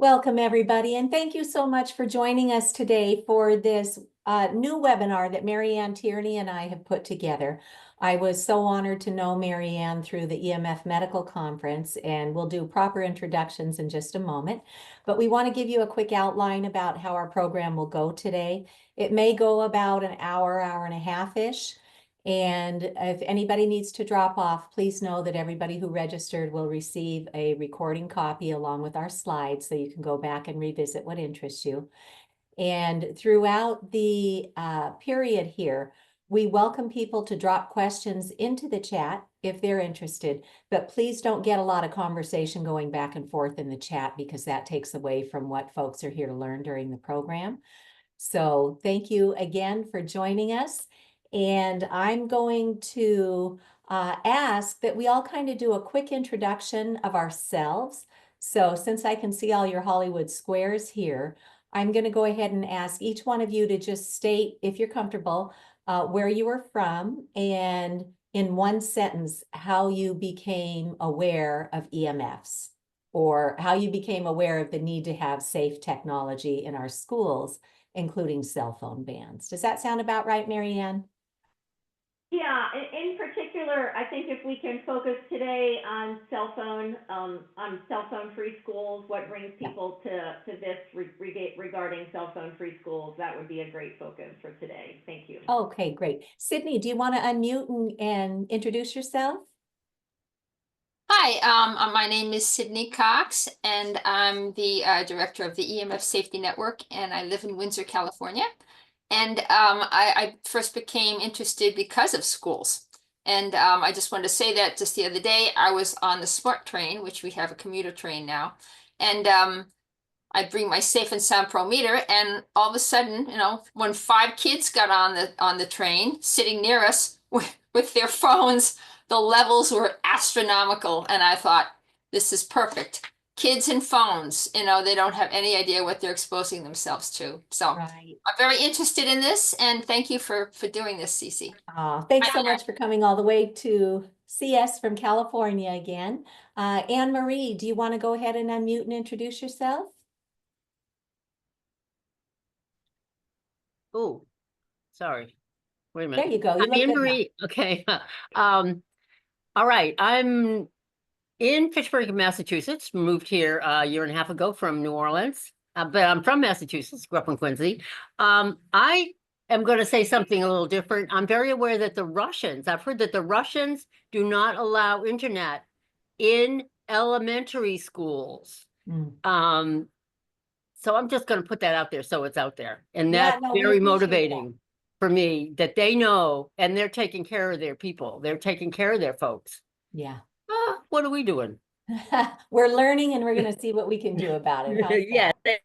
Welcome, everybody, and thank you so much for joining us today for this new webinar that Mary Anne Tierney and I have put together. I was so honored to know Mary Anne through the EMF Medical Conference, and we'll do proper introductions in just a moment. But we want to give you a quick outline about how our program will go today. It may go about an hour, hour and a half-ish. And if anybody needs to drop off, please know that everybody who registered will receive a recording copy along with our slides, so you can go back and revisit what interests you. And throughout the period here, we welcome people to drop questions into the chat if they're interested, but please don't get a lot of conversation going back and forth in the chat, because that takes away from what folks are here to learn during the program. So thank you again for joining us. And I'm going to ask that we all kind of do a quick introduction of ourselves. So since I can see all your Hollywood squares here, I'm going to go ahead and ask each one of you to just state, if you're comfortable, where you were from, and in one sentence, how you became aware of EMFs, or how you became aware of the need to have safe technology in our schools, including cell phone bans. Does that sound about right, Mary Anne? Yeah, in particular, I think if we can focus today on cell phone-free schools, what brings people to this regarding cell phone-free schools, that would be a great focus for today. Thank you. Okay, great. Sydney, do you want to unmute and introduce yourself? Hi, my name is Sydney Cox, and I'm the director of the EMF Safety Network, and I live in Windsor, California. And I first became interested because of schools. And I just wanted to say that just the other day, I was on the SMART train, which we have a commuter train now. And I bring my Safe and Sound Pro meter, and all of a sudden, when 5 kids got on the train sitting near us with their phones, the levels were astronomical. And I thought, this is perfect. Kids and phones, they don't have any idea what they're exposing themselves to. So Right. I'm very interested in this, and thank you for doing this, Cece. Thanks so much for coming all the way to see us from California again. Anne Marie, do you want to go ahead and unmute and introduce yourself? Oh, sorry. Wait a minute. There you go. You look Anne good Marie. Okay. All right. I'm in Fitchburg, Massachusetts. Moved here a year and a half ago from New Orleans, but I'm from Massachusetts. Grew up in Quincy. I am going to say something a little different. I'm very aware that I've heard that the Russians do not allow internet in elementary schools. now. So I'm just going to put that out there, so it's out there. And Yeah, that's no, we very appreciate motivating for me, that they know, and they're taking care of their people. They're taking care of their folks. Yeah. What are we doing? We're learning, and we're going to see what we can do about it. How's Yeah. that?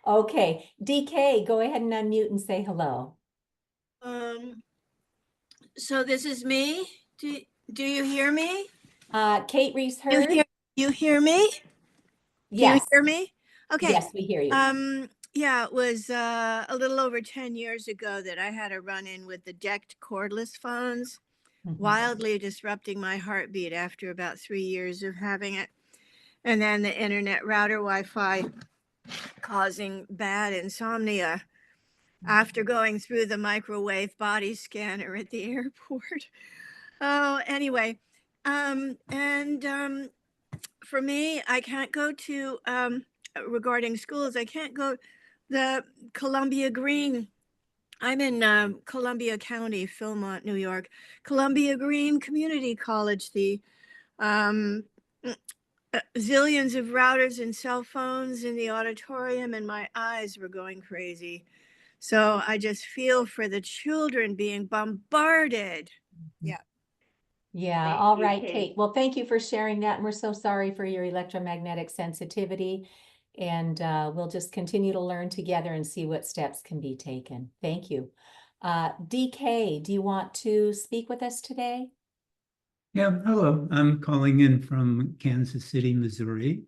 Okay, DK, go ahead and unmute and say hello. So this is me. Do you hear me? Kate Reese-Hurd. You hear me? Yes. Do you hear me? Okay. Yes, we hear you. Yeah, it was a little over 10 years ago that I had a run-in with the decked cordless phones, wildly disrupting my heartbeat after about 3 years of having it. And then the internet router Wi-Fi causing bad insomnia after going through the microwave body scanner at the airport. Oh, anyway, for me, I can't go to, regarding schools, I can't go the Columbia Green. I'm in Columbia County, Philmont, New York. Columbia Green Community College, the zillions of routers and cell phones in the auditorium, and my eyes were going crazy. So I just feel for the children being bombarded. Yeah. Yeah, all right, Kate. Well, thank you for sharing that. And we're so sorry for your electromagnetic sensitivity. And we'll just continue to learn together and see what steps can be taken. Thank you. DK, do you want to speak with us today? Yeah, hello. I'm calling in from Kansas City, Missouri.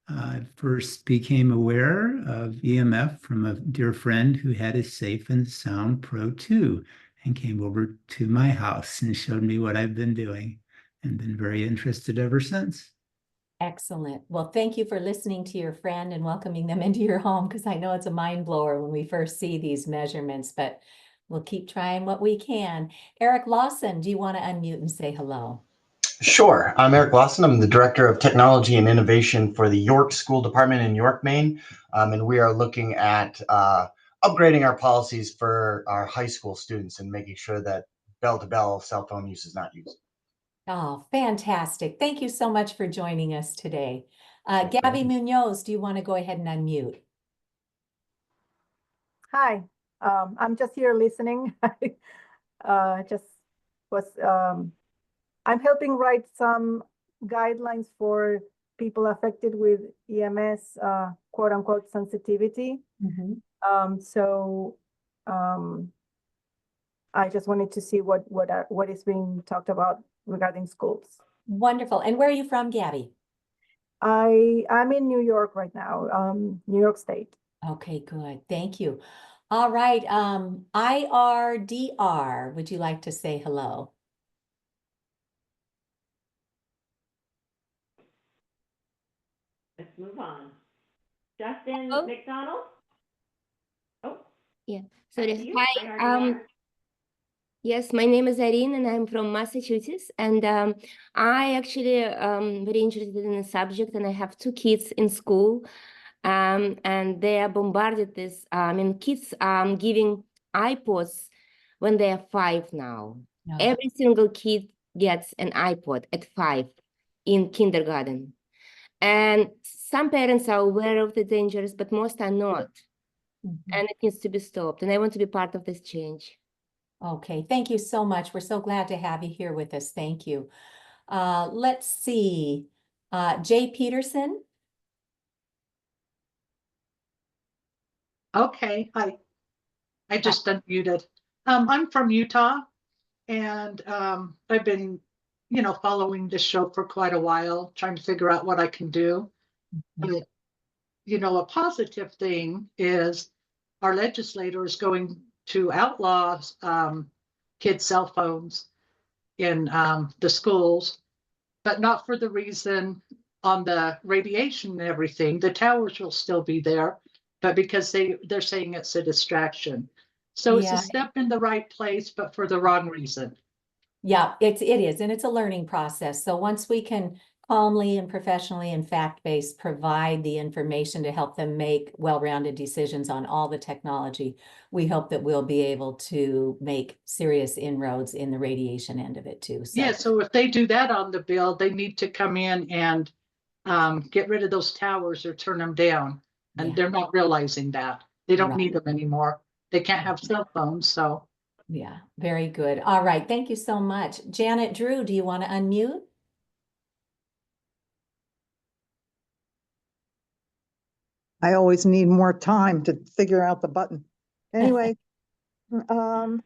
I first became aware of EMF from a dear friend who had a Safe and Sound Pro 2 and came over to my house and showed me what I've been doing, and been very interested ever since. Excellent. Well, thank you for listening to your friend and welcoming them into your home, because I know it's a mind blower when we first see these measurements, but we'll keep trying what we can. Eric Lawson, do you want to unmute and say hello? Sure. I'm Eric Lawson. I'm the Director of Technology and Innovation for the York School Department in York, Maine. And we are looking at upgrading our policies for our high school students and making sure that bell-to-bell cell phone use is not used. Oh, fantastic. Thank you so much for joining us today. Gabby Munoz, do you want to go ahead and unmute? Hi, I'm just here listening. Just was I'm helping write some guidelines for people affected with EMS quote unquote sensitivity. I just wanted to see what is being talked about regarding schools. Wonderful. And where are you from, Gabby? I'm in New York right now, New York State. Okay, good. Thank you. All right. IRDR, would you like to say hello? Let's move on. Justin Oh. McDonald? Oh. Yeah. back to Sorry. you. Hi. IRDR. Yes, my name is Irene and I'm from Massachusetts. And I actually very interested in the subject, and I have two kids in school. And they are bombarded with kids giving iPods when they are 5 now. No. Every single kid gets an iPod at 5 in kindergarten. And some parents are aware of the dangers, but most are not. And it needs to be stopped. And I want to be part of this change. Okay, thank you so much. We're so glad to have you here with us. Thank you. Let's see. Jay Peterson. Okay, hi. I just unmuted. I'm from Utah, and I've been, following this show for quite a while, trying to figure out what I can do. But, a positive thing is our legislator is going to outlaw kids' cell phones in the schools, but not for the reason on the radiation and everything. The towers will still be there, but because they're saying it's a distraction. So it's a step in the right place, but for the wrong reason. Yeah, it is, and it's a learning process. So once we can calmly and professionally and fact-based provide the information to help them make well-rounded decisions on all the technology, we hope that we'll be able to make serious inroads in the radiation end of it too. So. Yeah, so if they do that on the bill, they need to come in and get rid of those towers or turn them down. And they're not realizing that. They don't need them anymore. They can't have cell phones, so. Yeah, very good. All right, thank you so much. Janet Drew, do you want to unmute? I always need more time to figure out the button. Anyway, I'm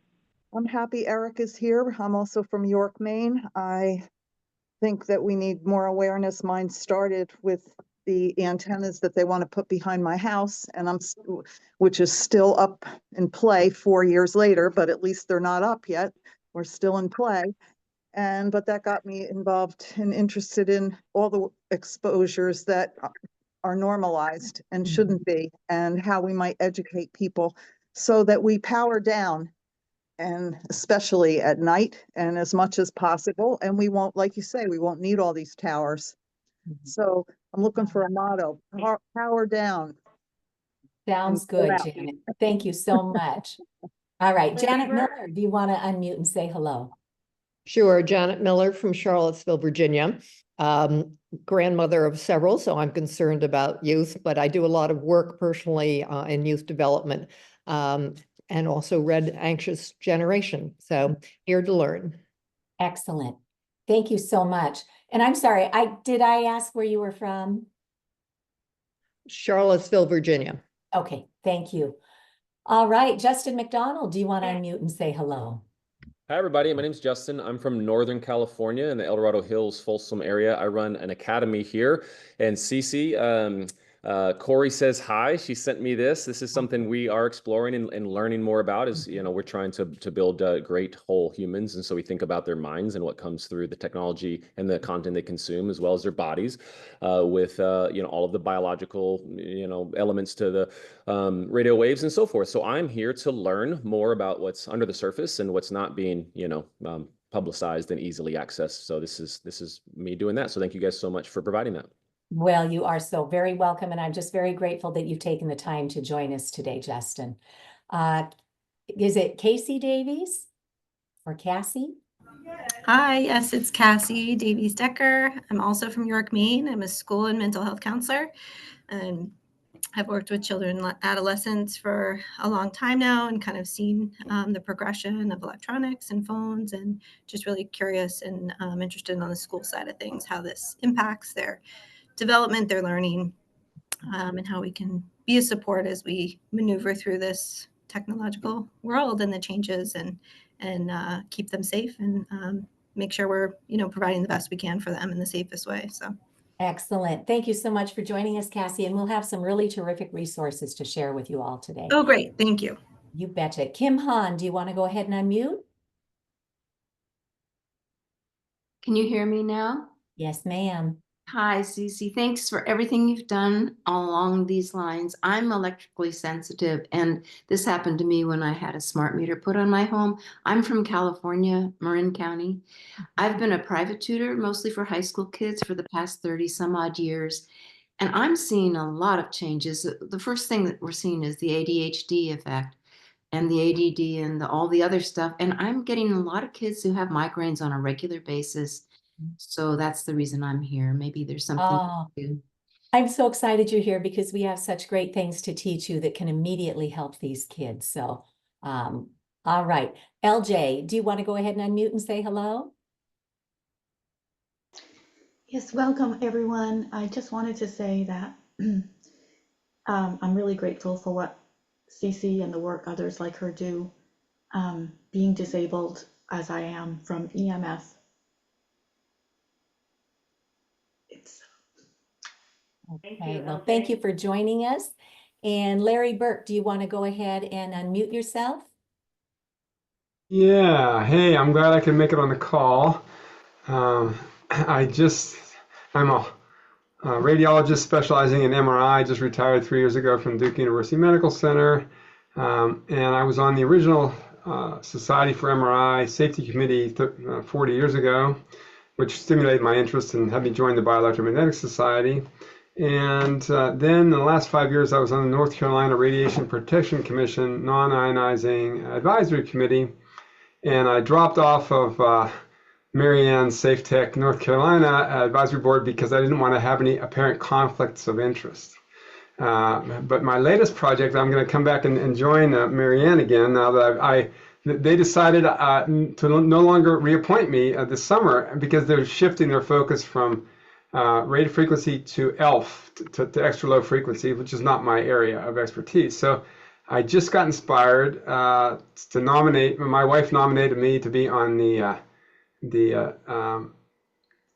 happy Eric is here. I'm also from York, Maine. I think that we need more awareness. Mine started with the antennas that they want to put behind my house, and which is still up in play 4 years later, but at least they're not up yet. We're still in play. But that got me involved and interested in all the exposures that are normalized and shouldn't be, and how we might educate people so that we power down, and especially at night and as much as possible. And we won't, like you say, we won't need all these towers. So I'm looking for a motto: power down. Sounds good, Janet. Thank you so much. All right, Janet Miller, do you want to unmute and say hello? Sure. Janet Miller from Charlottesville, Virginia. Grandmother of several, so I'm concerned about youth, but I do a lot of work personally in youth development, and also read Anxious Generation. So here to learn. Excellent. Thank you so much. And I'm sorry, did I ask where you were from? Charlottesville, Virginia. Okay, thank you. All right, Justin McDonald, do you want to unmute and say hello? Hi, everybody. My name is Justin. I'm from Northern California in the El Dorado Hills, Folsom area. I run an academy here. And Cece, Corey says hi. She sent me this. This is something we are exploring and learning more about. Is we're trying to build great whole humans, and so we think about their minds and what comes through the technology and the content they consume, as well as their bodies, with all of the biological elements to the radio waves and so forth. So I'm here to learn more about what's under the surface and what's not being publicized and easily accessed. So this is me doing that. So thank you guys so much for providing that. Well, you are so very welcome, and I'm just very grateful that you've taken the time to join us today, Justin. Is it Casey Davies or Cassie? Hi, yes, it's Cassie Davies Decker. I'm also from York, Maine. I'm a school and mental health counselor, and I've worked with children and adolescents for a long time now and kind of seen the progression of electronics and phones, and just really curious and interested on the school side of things, how this impacts their development, their learning, and how we can be a support as we maneuver through this technological world and the changes, and keep them safe and make sure we're providing the best we can for them in the safest way. So excellent. Thank you so much for joining us, Cassie, and we'll have some really terrific resources to share with you all today. Oh, great. Thank you. You betcha. Kim Han, do you want to go ahead and unmute? Can you hear me now? Yes, ma'am. Hi, Cece. Thanks for everything you've done along these lines. I'm electrically sensitive, and this happened to me when I had a smart meter put on my home. I'm from California, Marin County. I've been a private tutor, mostly for high school kids, for the past 30 some odd years, and I'm seeing a lot of changes. The first thing that we're seeing is the ADHD effect and the ADD and all the other stuff, and I'm getting a lot of kids who have migraines on a regular basis. So that's the reason I'm here. Maybe there's something to do. I'm so excited you're here because we have such great things to teach you that can immediately help these kids. So, all right. LJ, do you want to go ahead and unmute and say hello? Yes, welcome everyone. I just wanted to say that I'm really grateful for what Cece and the work others like her do. Being disabled as I am from EMF, Okay, well, thank you for joining us. And Larry Burke, do you want to go ahead and unmute yourself? Yeah, hey, I'm glad I could make it on the call. I'm a radiologist specializing in MRI, just retired 3 years ago from Duke University Medical Center. And I was on the original Society for MRI Safety Committee 40 years ago, which stimulated my interest and had me join the Bioelectromagnetic Society. And then in the last 5 years, I was on the North Carolina Radiation Protection Commission Non-Ionizing Advisory Committee. And I dropped off of Mary Anne SafeTech North Carolina Advisory Board because I didn't want to have any apparent conflicts of interest. But my latest project, I'm going to come back and join Mary Anne again now that they decided to no longer reappoint me this summer because they're shifting their focus from radio frequency to ELF, to extra low frequency, which is not my area of expertise. So I just got inspired to nominate. My wife nominated me to be on the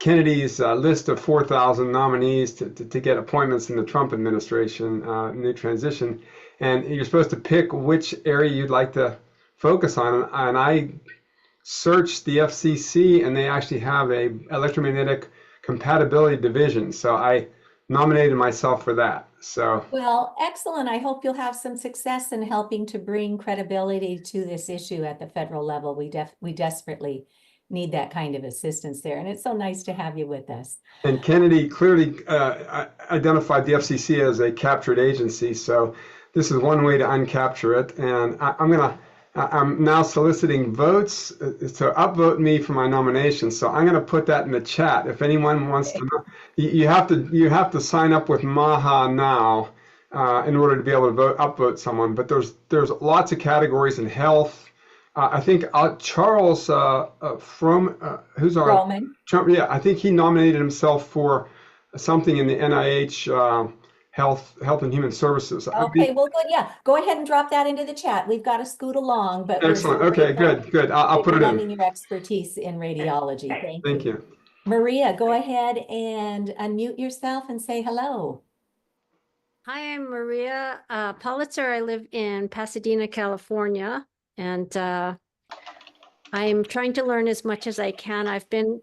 Kennedy's list of 4,000 nominees to get appointments in the Trump administration, new transition. And you're supposed to pick which area you'd like to focus on. And I searched the FCC, and they actually have a electromagnetic compatibility division. So I nominated myself for that. So well, excellent. I hope you'll have some success in helping to bring credibility to this issue at the federal level. We desperately need that kind of assistance there. And it's so nice to have you with us. And Kennedy clearly identified the FCC as a captured agency. So this is one way to uncapture it. And I'm now soliciting votes to upvote me for my nomination. So I'm going to put that in the chat. If anyone wants to know, you have to sign up with Maha now in order to be able to upvote someone. But there's lots of categories in health. I think Charles who's our Roman. Yeah, I think he nominated himself for something in the NIH Health and Human Services. Okay, well, good. Yeah, go ahead and drop that into the chat. We've got to scoot along, but excellent. Okay, good. I'll put it in. Lending your expertise in radiology. Thank you. Maria, go ahead and unmute yourself and say hello. Hi, I'm Maria Pulitzer. I live in Pasadena, California, and I'm trying to learn as much as I can. I've been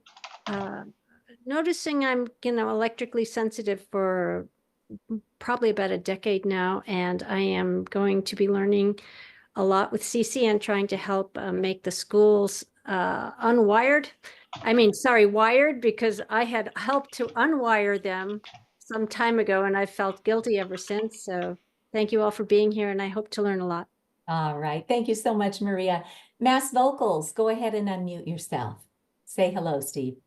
noticing I'm, electrically sensitive for probably about a decade now, and I am going to be learning a lot with Cece and trying to help make the schools wired, because I had helped to unwire them some time ago, and I felt guilty ever since. So thank you all for being here, and I hope to learn a lot. All right. Thank you so much, Maria. Mass Vocals, go ahead and unmute yourself. Say hello, Steve.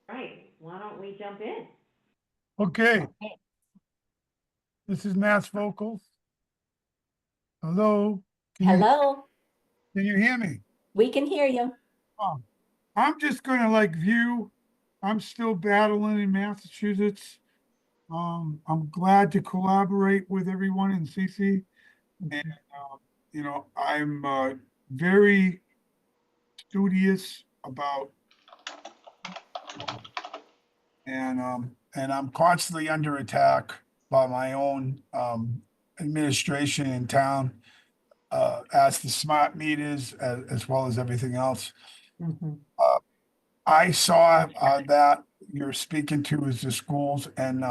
Right, why don't we jump in? Okay. This is Mass Vocals. Hello. Hello. Can you hear me? We can hear you. I'm just going to view. I'm still battling in Massachusetts. I'm glad to collaborate with everyone in Cece. And, I'm very studious about, and I'm constantly under attack by my own administration in town, as the smart meters, as well as everything else. I saw that you're speaking to is the schools, and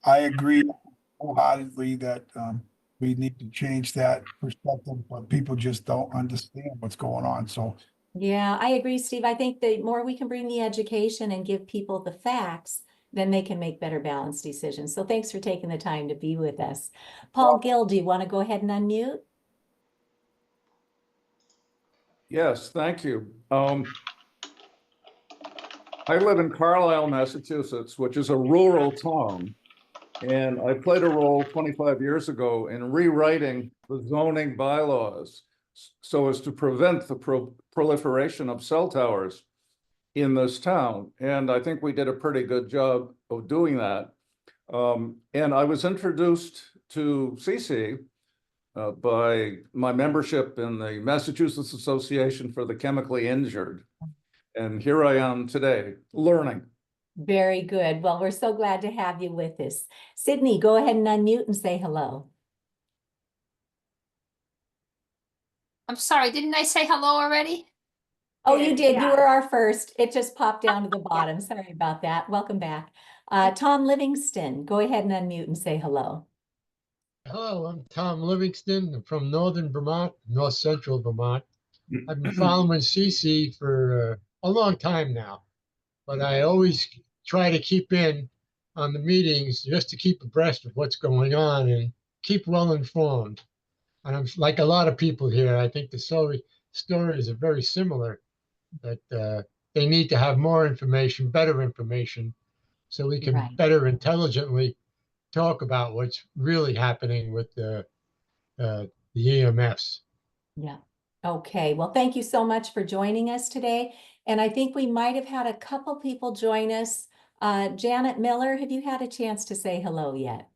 I agree wholeheartedly that we need to change that perspective, but people just don't understand what's going on. So Yeah, I agree, Steve. I think the more we can bring the education and give people the facts, then they can make better balanced decisions. So thanks for taking the time to be with us. Paul Gill, do you want to go ahead and unmute? Yes, thank you. I live in Carlisle, Massachusetts, which is a rural town. And I played a role 25 years ago in rewriting the zoning bylaws so as to prevent the proliferation of cell towers in this town. And I think we did a pretty good job of doing that. And I was introduced to Cece by my membership in the Massachusetts Association for the Chemically Injured. And here I am today, learning. Very good. Well, we're so glad to have you with us. Sydney, go ahead and unmute and say hello. I'm sorry, didn't I say hello already? Oh, you did. Yeah. You were our first. It just popped down to the bottom. Sorry about that. Welcome back. Tom Livingston, go ahead and unmute and say hello. Hello, I'm Tom Livingston. I'm from northern Vermont, north central Vermont. I've been following Cece for a long time now, but I always try to keep in on the meetings just to keep abreast of what's going on and keep well informed. And I'm like a lot of people here. I think the stories are very similar, that they need to have more information, better information, so we can better intelligently talk about what's really happening with the EMFs. Yeah. Okay. Well, thank you so much for joining us today. And I think we might have had a couple people join us. Janet Miller, have you had a chance to say hello yet?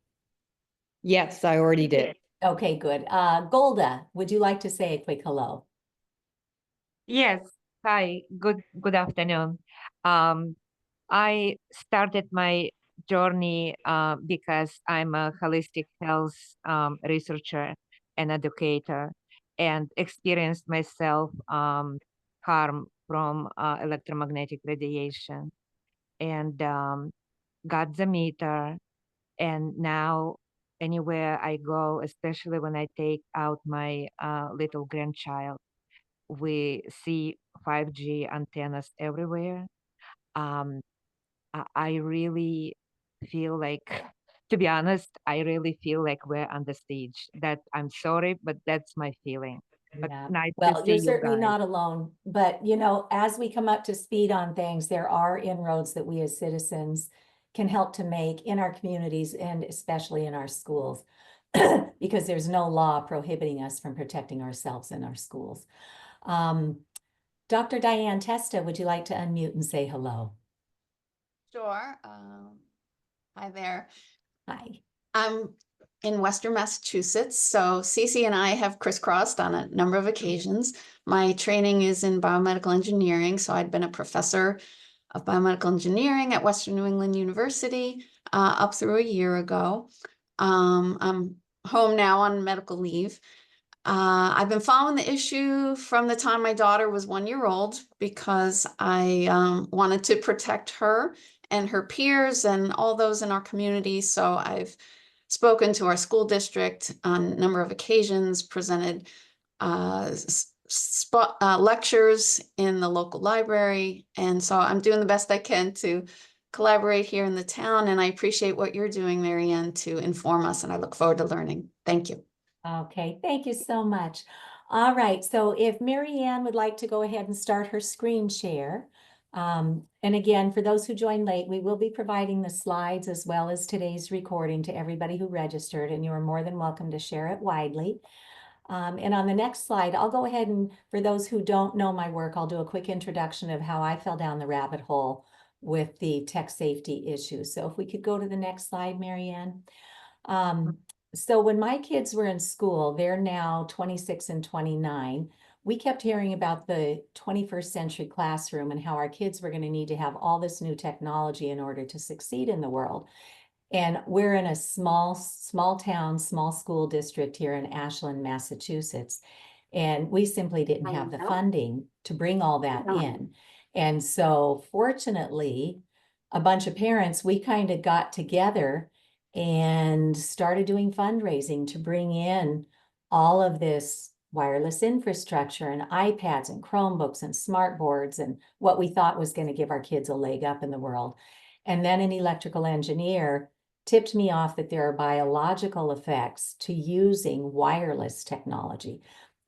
Yes, I already did. Okay, good. Golda, would you like to say a quick hello? Yes. Hi. Good afternoon. I started my journey because I'm a holistic health researcher and educator, and experienced myself harm from electromagnetic radiation, and got the meter. And now anywhere I go, especially when I take out my little grandchild, we see 5G antennas everywhere. I really feel like, to be honest, I really feel like we're on the stage. That I'm sorry, but that's my feeling. But nice to Well, see you're you certainly guys. not alone, but as we come up to speed on things, there are inroads that we as citizens can help to make in our communities and especially in our schools, because there's no law prohibiting us from protecting ourselves in our schools. Dr. Diane Testa, would you like to unmute and say hello? Sure. Hi there. Hi. I'm in Western Massachusetts, so Cece and I have crisscrossed on a number of occasions. My training is in biomedical engineering, so I'd been a professor of Biomedical Engineering at Western New England University up through a year ago. I'm home now on medical leave. I've been following the issue from the time my daughter was 1 year old because I wanted to protect her and her peers and all those in our community. So I've spoken to our school district on a number of occasions, presented lectures in the local library. And so I'm doing the best I can to collaborate here in the town. And I appreciate what you're doing, Mary Anne, to inform us. And I look forward to learning. Thank you. Okay, thank you so much. All right, so if Mary Anne would like to go ahead and start her screen share. And again, for those who joined late, we will be providing the slides as well as today's recording to everybody who registered, and you are more than welcome to share it widely. And on the next slide, I'll go ahead and, for those who don't know my work, I'll do a quick introduction of how I fell down the rabbit hole with the tech safety issues. So if we could go to the next slide, Mary Anne. So when my kids were in school, they're now 26 and 29. We kept hearing about the 21st century classroom and how our kids were going to need to have all this new technology in order to succeed in the world. And we're in a small town, small school district here in Ashland, Massachusetts. And we simply didn't have the funding to bring all that in. And so fortunately, a bunch of parents, we kind of got together and started doing fundraising to bring in all of this wireless infrastructure and iPads and Chromebooks and smart boards and what we thought was going to give our kids a leg up in the world. And then an electrical engineer tipped me off that there are biological effects to using wireless technology.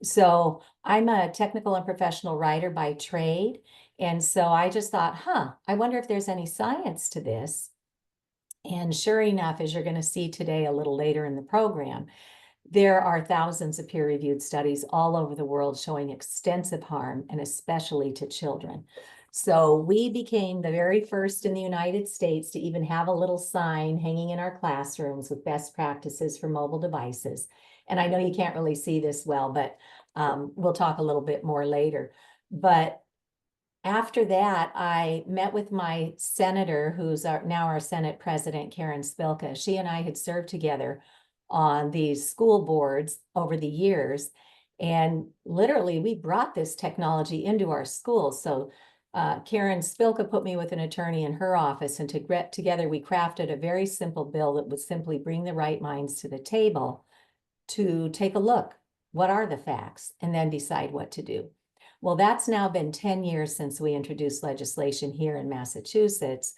So I'm a technical and professional writer by trade. And so I just thought, I wonder if there's any science to this. And sure enough, as you're going to see today a little later in the program, there are thousands of peer-reviewed studies all over the world showing extensive harm, and especially to children. So we became the very first in the United States to even have a little sign hanging in our classrooms with best practices for mobile devices. And I know you can't really see this well, but we'll talk a little bit more later. But after that, I met with my senator, who's now our Senate President, Karen Spilka. She and I had served together on these school boards over the years. And literally, we brought this technology into our schools. So Karen Spilka put me with an attorney in her office, and together we crafted a very simple bill that would simply bring the right minds to the table to take a look. What are the facts? And then decide what to do. Well, that's now been 10 years since we introduced legislation here in Massachusetts,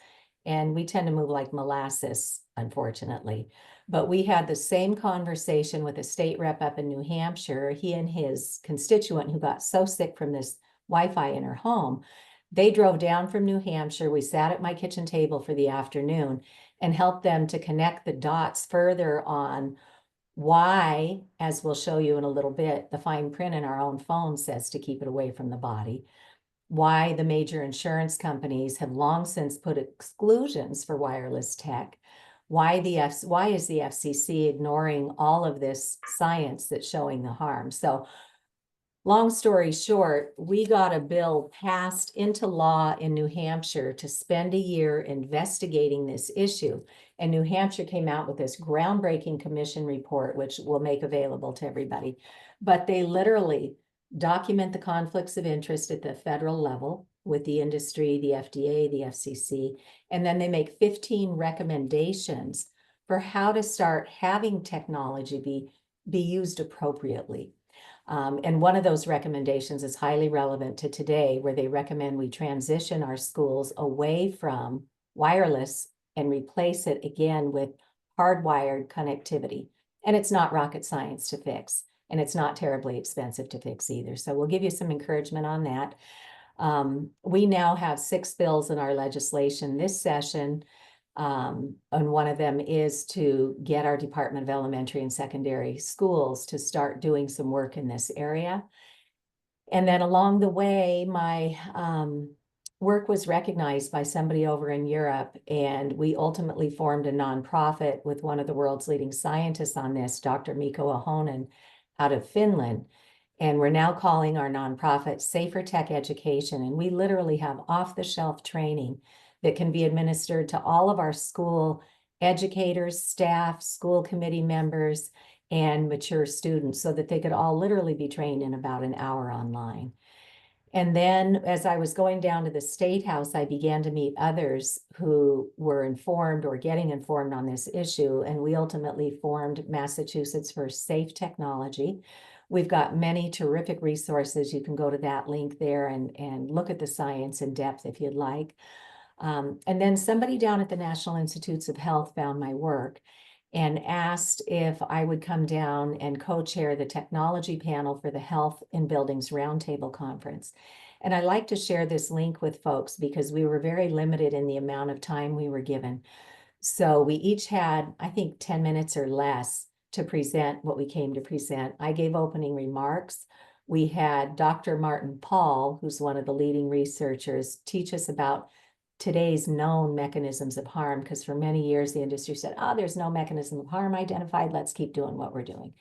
and we tend to move like molasses, unfortunately. But we had the same conversation with a state rep up in New Hampshire. He and his constituent who got so sick from this Wi-Fi in her home, they drove down from New Hampshire. We sat at my kitchen table for the afternoon and helped them to connect the dots further on why, as we'll show you in a little bit, the fine print in our own phone says to keep it away from the body, why the major insurance companies have long since put exclusions for wireless tech, why is the FCC ignoring all of this science that's showing the harm. So long story short, we got a bill passed into law in New Hampshire to spend a year investigating this issue. And New Hampshire came out with this groundbreaking commission report, which we'll make available to everybody. But they literally document the conflicts of interest at the federal level with the industry, the FDA, the FCC, and then they make 15 recommendations for how to start having technology be used appropriately. And one of those recommendations is highly relevant to today, where they recommend we transition our schools away from wireless and replace it again with hardwired connectivity. And it's not rocket science to fix, and it's not terribly expensive to fix either. So we'll give you some encouragement on that. We now have 6 bills in our legislation this session. And one of them is to get our Department of Elementary and Secondary Schools to start doing some work in this area. And then along the way, my work was recognized by somebody over in Europe, and we ultimately formed a nonprofit with one of the world's leading scientists on this, Dr. Mikko Ahonen, out of Finland. And we're now calling our nonprofit SafeTech Education. And we literally have off-the-shelf training that can be administered to all of our school educators, staff, school committee members, and mature students so that they could all literally be trained in about an hour online. And then as I was going down to the State House, I began to meet others who were informed or getting informed on this issue. And we ultimately formed Massachusetts for Safe Technology. We've got many terrific resources. You can go to that link there and look at the science in depth if you'd like. And then somebody down at the National Institutes of Health found my work and asked if I would come down and co-chair the technology panel for the Health in Buildings Roundtable Conference. And I like to share this link with folks because we were very limited in the amount of time we were given. So we each had, I think, 10 minutes or less to present what we came to present. I gave opening remarks. We had Dr. Martin Paul, who's one of the leading researchers, teach us about today's known mechanisms of harm, because for many years the industry said, oh, there's no mechanism of harm identified, let's keep doing what we're doing.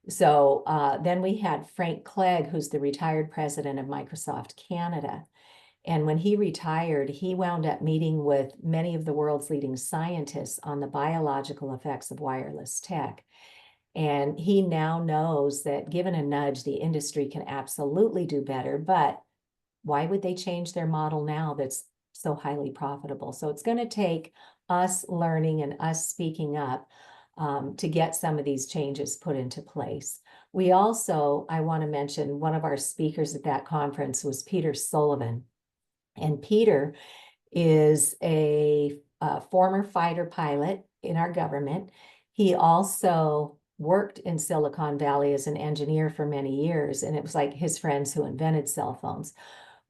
So then we had Frank Clegg, who's the retired president of Microsoft Canada. And when he retired, he wound up meeting with many of the world's leading scientists on the biological effects of wireless tech. And he now knows that given a nudge, the industry can absolutely do better, but why would they change their model now that's so highly profitable? So it's going to take us learning and us speaking up to get some of these changes put into place. We also, I want to mention, one of our speakers at that conference was Peter Sullivan. And Peter is a former fighter pilot in our government. He also worked in Silicon Valley as an engineer for many years, and it was like his friends who invented cell phones.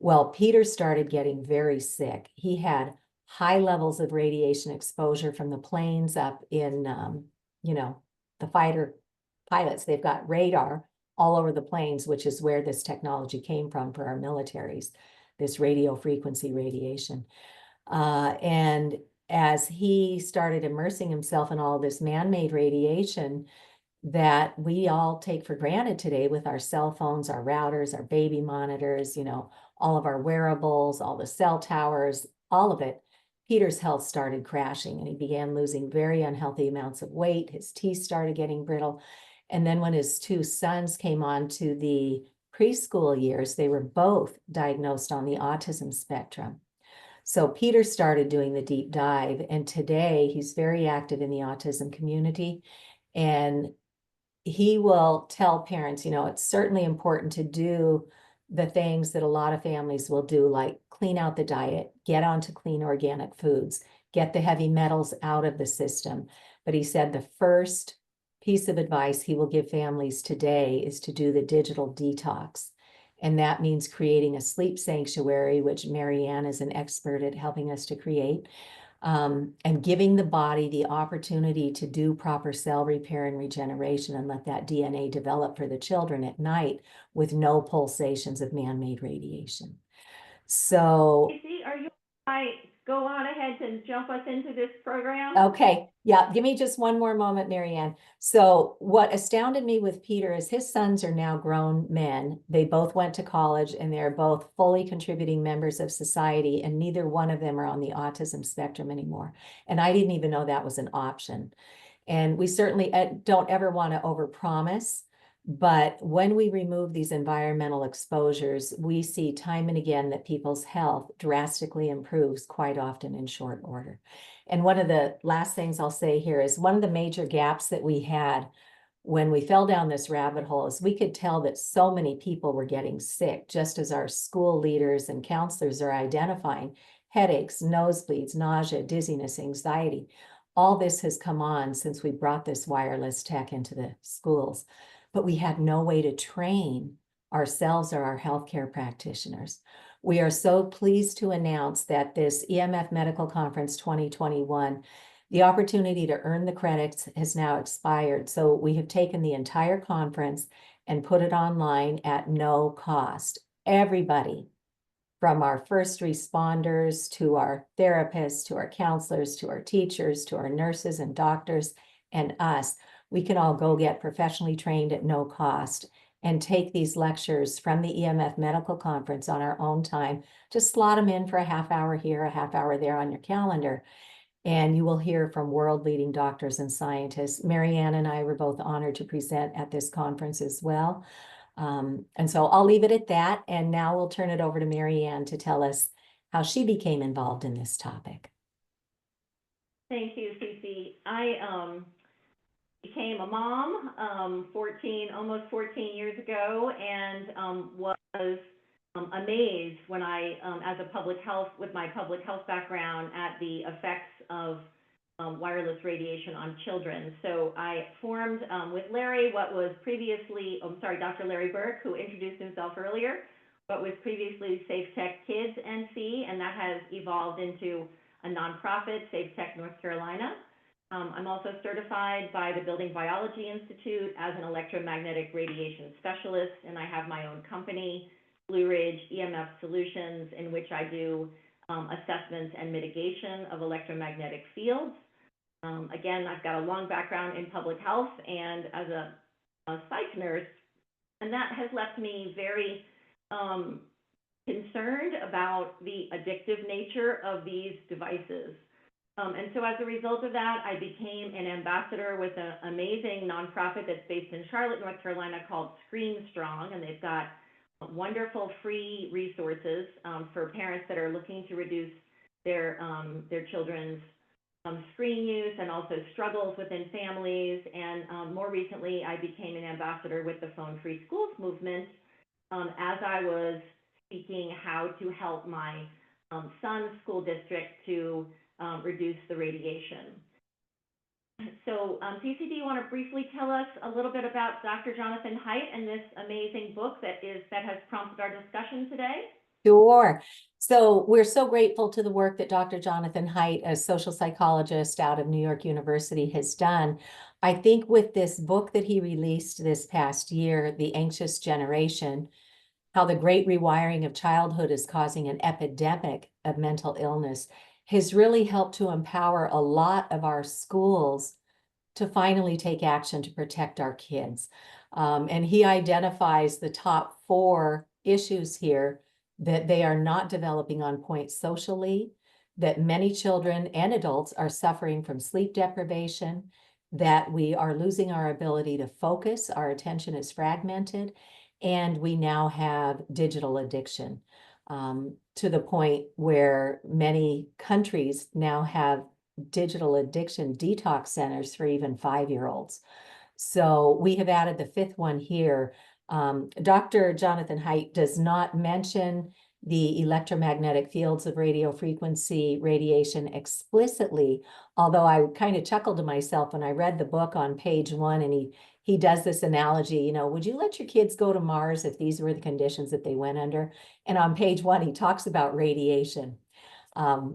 Well, Peter started getting very sick. He had high levels of radiation exposure from the planes up in, the fighter pilots. They've got radar all over the planes, which is where this technology came from for our militaries, this radio frequency radiation. And as he started immersing himself in all this man-made radiation that we all take for granted today with our cell phones, our routers, our baby monitors, all of our wearables, all the cell towers, all of it, Peter's health started crashing and he began losing very unhealthy amounts of weight. His teeth started getting brittle. And then when his two sons came on to the preschool years, they were both diagnosed on the autism spectrum. So Peter started doing the deep dive, and today he's very active in the autism community. And he will tell parents, it's certainly important to do the things that a lot of families will do, like clean out the diet, get onto clean organic foods, get the heavy metals out of the system. But he said the first piece of advice he will give families today is to do the digital detox. And that means creating a sleep sanctuary, which Mary Anne is an expert at helping us to create. And giving the body the opportunity to do proper cell repair and regeneration and let that DNA develop for the children at night with no pulsations of man-made radiation. So, Cece, are you, go on ahead and jump us into this program? okay, yeah, give me just one more moment, Mary Anne. So what astounded me with Peter is his sons are now grown men. They both went to college and they're both fully contributing members of society, and neither one of them are on the autism spectrum anymore. And I didn't even know that was an option. And we certainly don't ever want to overpromise. But when we remove these environmental exposures, we see time and again that people's health drastically improves quite often in short order. And one of the last things I'll say here is one of the major gaps that we had when we fell down this rabbit hole is we could tell that so many people were getting sick, just as our school leaders and counselors are identifying headaches, nosebleeds, nausea, dizziness, anxiety. All this has come on since we brought this wireless tech into the schools. But we had no way to train ourselves or our healthcare practitioners. We are so pleased to announce that this EMF Medical Conference 2021, the opportunity to earn the credits has now expired. So we have taken the entire conference and put it online at no cost. Everybody, from our first responders to our therapists, to our counselors, to our teachers, to our nurses and doctors, and us, we can all go get professionally trained at no cost and take these lectures from the EMF Medical Conference on our own time. Just slot them in for a half hour here, a half hour there on your calendar. And you will hear from world-leading doctors and scientists. Mary Anne and I were both honored to present at this conference as well. And so I'll leave it at that. And now we'll turn it over to Mary Anne to tell us how she became involved in this topic. Thank you, Cece. I became a mom almost 14 years ago, and was amazed when I, with my public health background, at the effects of wireless radiation on children. So I formed with Larry what was previously, Dr. Larry Burke, who introduced himself earlier, what was previously SafeTech Kids NC, and that has evolved into a nonprofit, SafeTech North Carolina. I'm also certified by the Building Biology Institute as an electromagnetic radiation specialist, and I have my own company, Blue Ridge EMF Solutions, in which I do assessments and mitigation of electromagnetic fields. Again, I've got a long background in public health and as a psych nurse, and that has left me very concerned about the addictive nature of these devices. And so as a result of that, I became an ambassador with an amazing nonprofit that's based in Charlotte, North Carolina, called Screen Strong, and they've got wonderful free resources for parents that are looking to reduce their children's screen use and also struggles within families. And more recently, I became an ambassador with the Phone Free Schools movement as I was seeking how to help my son's school district to reduce the radiation. So, Cece, do you want to briefly tell us a little bit about Dr. Jonathan Haidt and this amazing book that has prompted our discussion today? Sure. So we're so grateful to the work that Dr. Jonathan Haidt, a social psychologist out of New York University, has done. I think with this book that he released this past year, The Anxious Generation, How the Great Rewiring of Childhood is Causing an Epidemic of Mental Illness, has really helped to empower a lot of our schools to finally take action to protect our kids. And he identifies the top 4 issues here: that they are not developing on point socially, that many children and adults are suffering from sleep deprivation, that we are losing our ability to focus, our attention is fragmented, and we now have digital addiction, to the point where many countries now have digital addiction detox centers for even 5-year-olds. So we have added the 5th one here. Dr. Jonathan Haidt does not mention the electromagnetic fields of radio frequency radiation explicitly, although I kind of chuckled to myself when I read the book on page 1, and he does this analogy, you know, would you let your kids go to Mars if these were the conditions that they went under? And on page 1, he talks about radiation,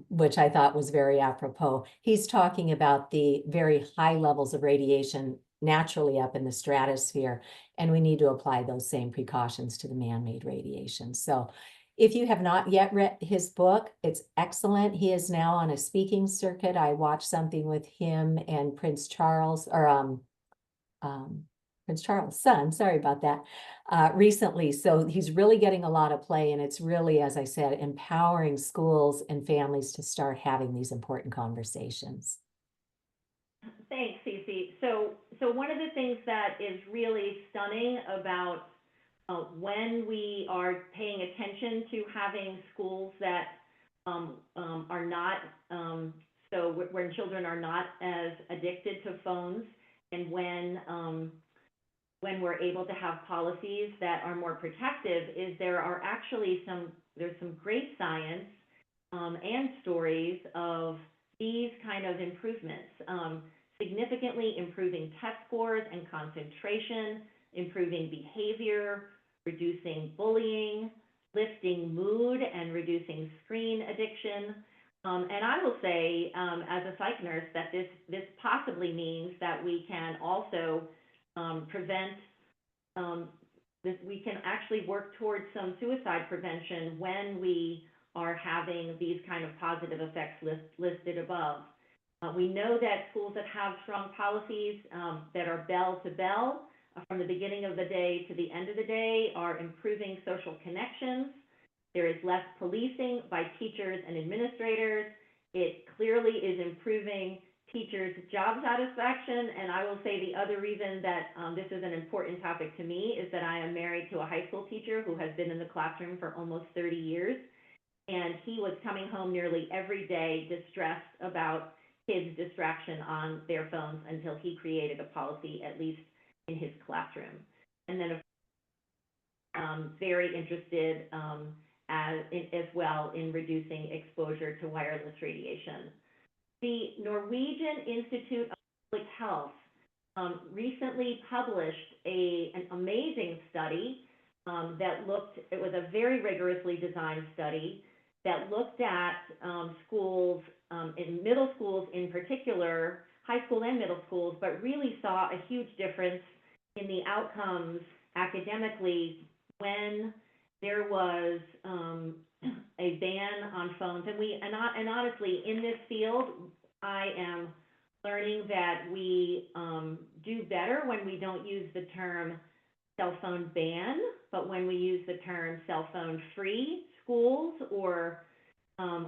which I thought was very apropos. He's talking about the very high levels of radiation naturally up in the stratosphere, and we need to apply those same precautions to the man-made radiation. So if you have not yet read his book, it's excellent. He is now on a speaking circuit. I watched something with him and Prince Charles, or Prince Charles' son, sorry about that, recently. So he's really getting a lot of play, and it's really, as I said, empowering schools and families to start having these important conversations. Thanks, Cece. So one of the things that is really stunning about when we are paying attention to having schools that are not, when children are not as addicted to phones, and when we're able to have policies that are more protective, is there are actually there's some great science and stories of these kind of improvements, significantly improving test scores and concentration, improving behavior, reducing bullying, lifting mood, and reducing screen addiction. And I will say, as a psych nurse, that this possibly means that we can also prevent, we can actually work towards some suicide prevention when we are having these kind of positive effects listed above. We know that schools that have strong policies that are bell to bell from the beginning of the day to the end of the day are improving social connections. There is less policing by teachers and administrators. It clearly is improving teachers' job satisfaction. And I will say the other reason that this is an important topic to me is that I am married to a high school teacher who has been in the classroom for almost 30 years. And he was coming home nearly every day distressed about kids' distraction on their phones until he created a policy, at least in his classroom. And then very interested as well in reducing exposure to wireless radiation. The Norwegian Institute of Public Health recently published an amazing study that it was a very rigorously designed study that looked at schools, in middle schools in particular, high school and middle schools, but really saw a huge difference in the outcomes academically when there was a ban on phones. And honestly, in this field, I am learning that we do better when we don't use the term cell phone ban, but when we use the term cell phone free schools or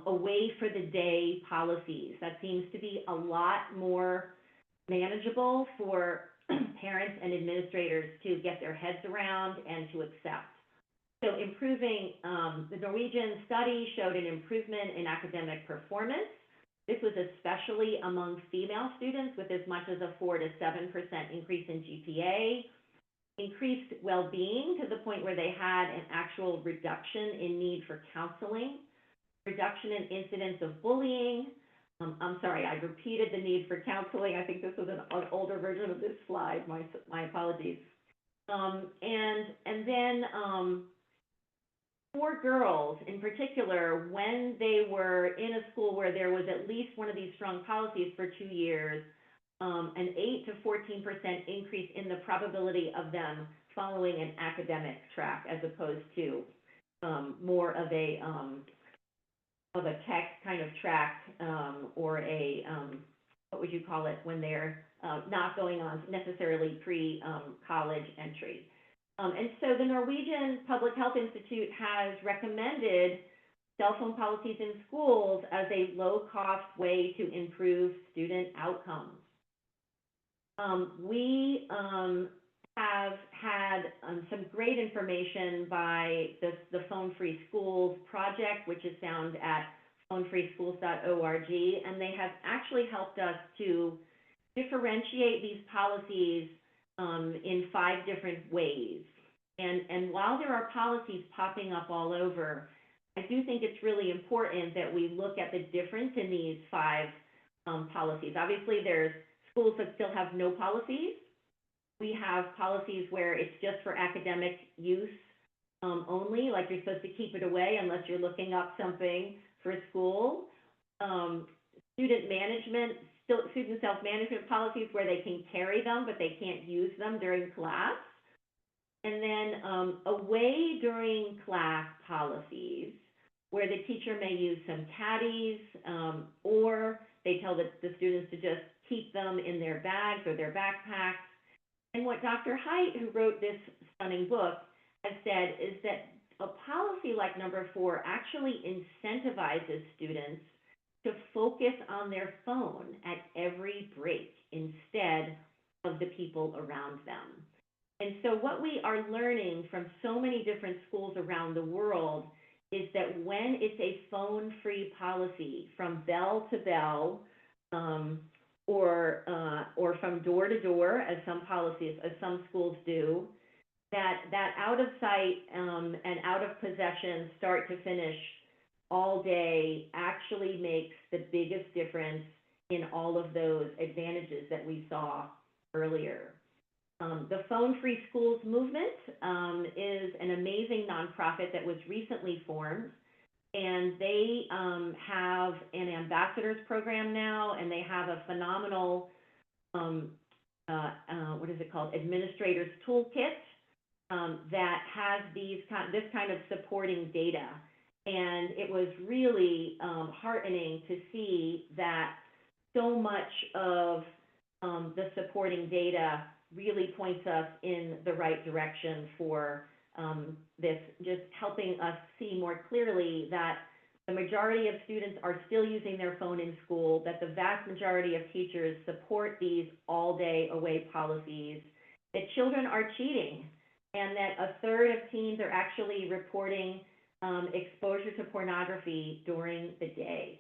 away for the day policies. That seems to be a lot more manageable for parents and administrators to get their heads around and to accept. So improving, the Norwegian study showed an improvement in academic performance. This was especially among female students with as much as a 4 to 7% increase in GPA, increased well-being to the point where they had an actual reduction in need for counseling, reduction in incidence of bullying. I'm sorry, I repeated the need for counseling. I think this was an older version of this slide. My apologies. And then for girls in particular, when they were in a school where there was at least one of these strong policies for 2 years, an 8 to 14% increase in the probability of them following an academic track as opposed to more of a tech kind of track or a, what would you call it when they're not going on necessarily pre-college entry. And so the Norwegian Public Health Institute has recommended cell phone policies in schools as a low-cost way to improve student outcomes. We have had some great information by the Phone Free Schools project, which is found at phonefreeschools.org, and they have actually helped us to differentiate these policies in 5 different ways. And while there are policies popping up all over, I do think it's really important that we look at the difference in these 5 policies. Obviously, there's schools that still have no policies. We have policies where it's just for academic use only, like you're supposed to keep it away unless you're looking up something for school. Student self-management policies where they can carry them, but they can't use them during class. And then away during class policies, where the teacher may use some caddies, or they tell the students to just keep them in their bags or their backpacks. And what Dr. Haidt, who wrote this stunning book, has said is that a policy like number 4 actually incentivizes students to focus on their phone at every break instead of the people around them. And so what we are learning from so many different schools around the world is that when it's a phone-free policy from bell to bell, or from door to door, as some schools do, that out of sight and out of possession, start to finish, all day actually makes the biggest difference in all of those advantages that we saw earlier. The Phone Free Schools movement is an amazing nonprofit that was recently formed, and they have an ambassadors program now, and they have a phenomenal, what is it called, administrators toolkit that has this kind of supporting data. And it was really heartening to see that so much of the supporting data really points us in the right direction for this, just helping us see more clearly that the majority of students are still using their phone in school, that the vast majority of teachers support these all-day away policies, that children are cheating, and that a third of teens are actually reporting exposure to pornography during the day.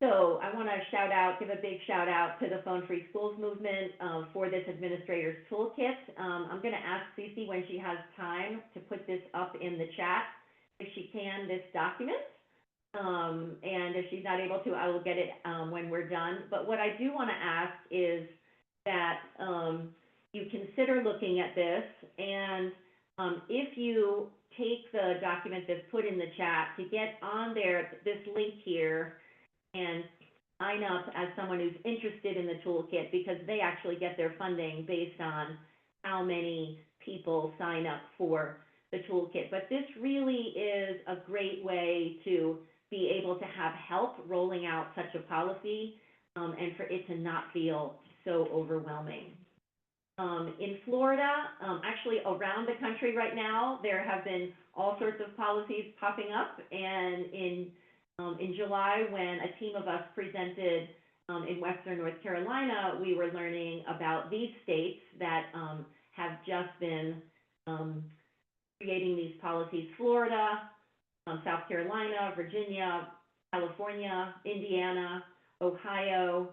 So I want to give a big shout out to the Phone Free Schools movement for this administrator's toolkit. I'm going to ask Cece when she has time to put this up in the chat, if she can, this document. And if she's not able to, I will get it when we're done. But what I do want to ask is that you consider looking at this, and if you take the document that's put in the chat, to get on there, this link here, and sign up as someone who's interested in the toolkit, because they actually get their funding based on how many people sign up for the toolkit. But this really is a great way to be able to have help rolling out such a policy, and for it to not feel so overwhelming. In Florida, actually around the country right now, there have been all sorts of policies popping up, and in July, when a team of us presented in Western North Carolina, we were learning about these states that have just been creating these policies: Florida, South Carolina, Virginia, California, Indiana, Ohio.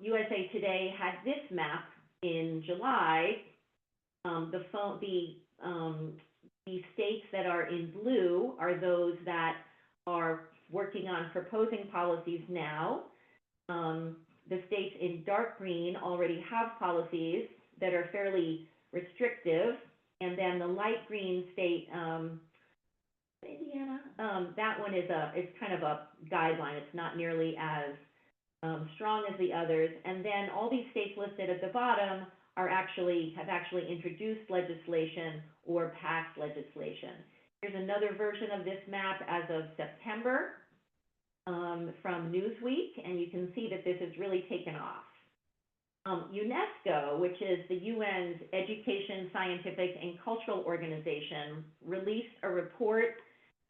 USA Today had this map in July. The states that are in blue are those that are working on proposing policies now. The states in dark green already have policies that are fairly restrictive, and then the light green state, Indiana, that one is kind of a guideline. It's not nearly as strong as the others. And then all these states listed at the bottom have actually introduced legislation or passed legislation. Here's another version of this map as of September from Newsweek, and you can see that this has really taken off. UNESCO, which is the UN's Education, Scientific, and Cultural Organization, released a report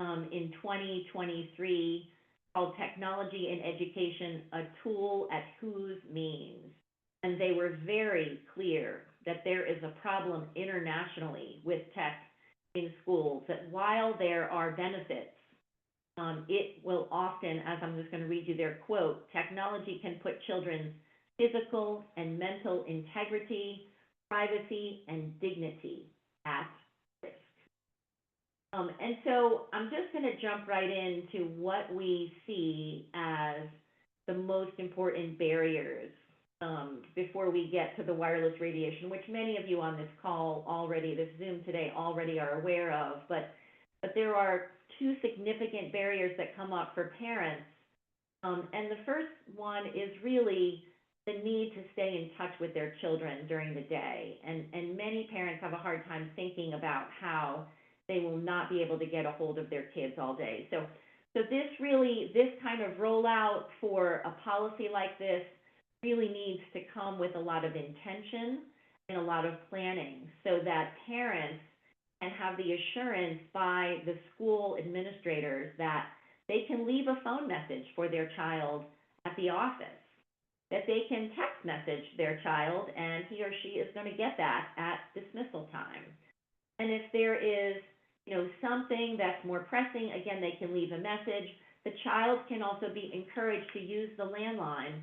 in 2023 called Technology in Education, a Tool at Whose Means. And they were very clear that there is a problem internationally with tech in schools, that while there are benefits, it will often, as I'm just going to read you their quote, technology can put children's physical and mental integrity, privacy, and dignity at risk. And so I'm just going to jump right into what we see as the most important barriers before we get to the wireless radiation, which many of you on this call already, this Zoom today, already are aware of. But there are two significant barriers that come up for parents. And the first one is really the need to stay in touch with their children during the day. And many parents have a hard time thinking about how they will not be able to get a hold of their kids all day. So this kind of rollout for a policy like this really needs to come with a lot of intention and a lot of planning, so that parents can have the assurance by the school administrators that they can leave a phone message for their child at the office, that they can text message their child and he or she is going to get that at dismissal time. And if there is, something that's more pressing, again, they can leave a message. The child can also be encouraged to use the landline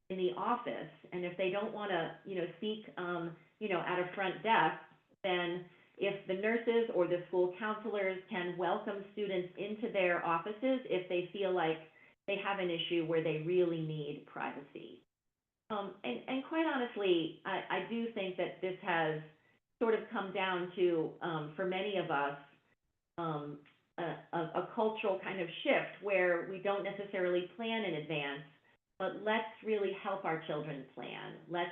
in the office. And if they don't want to, speak, at a front desk, then if the nurses or the school counselors can welcome students into their offices if they feel like they have an issue where they really need privacy. And quite honestly, I do think that this has sort of come down to, for many of us, a cultural kind of shift where we don't necessarily plan in advance, but let's really help our children plan. Let's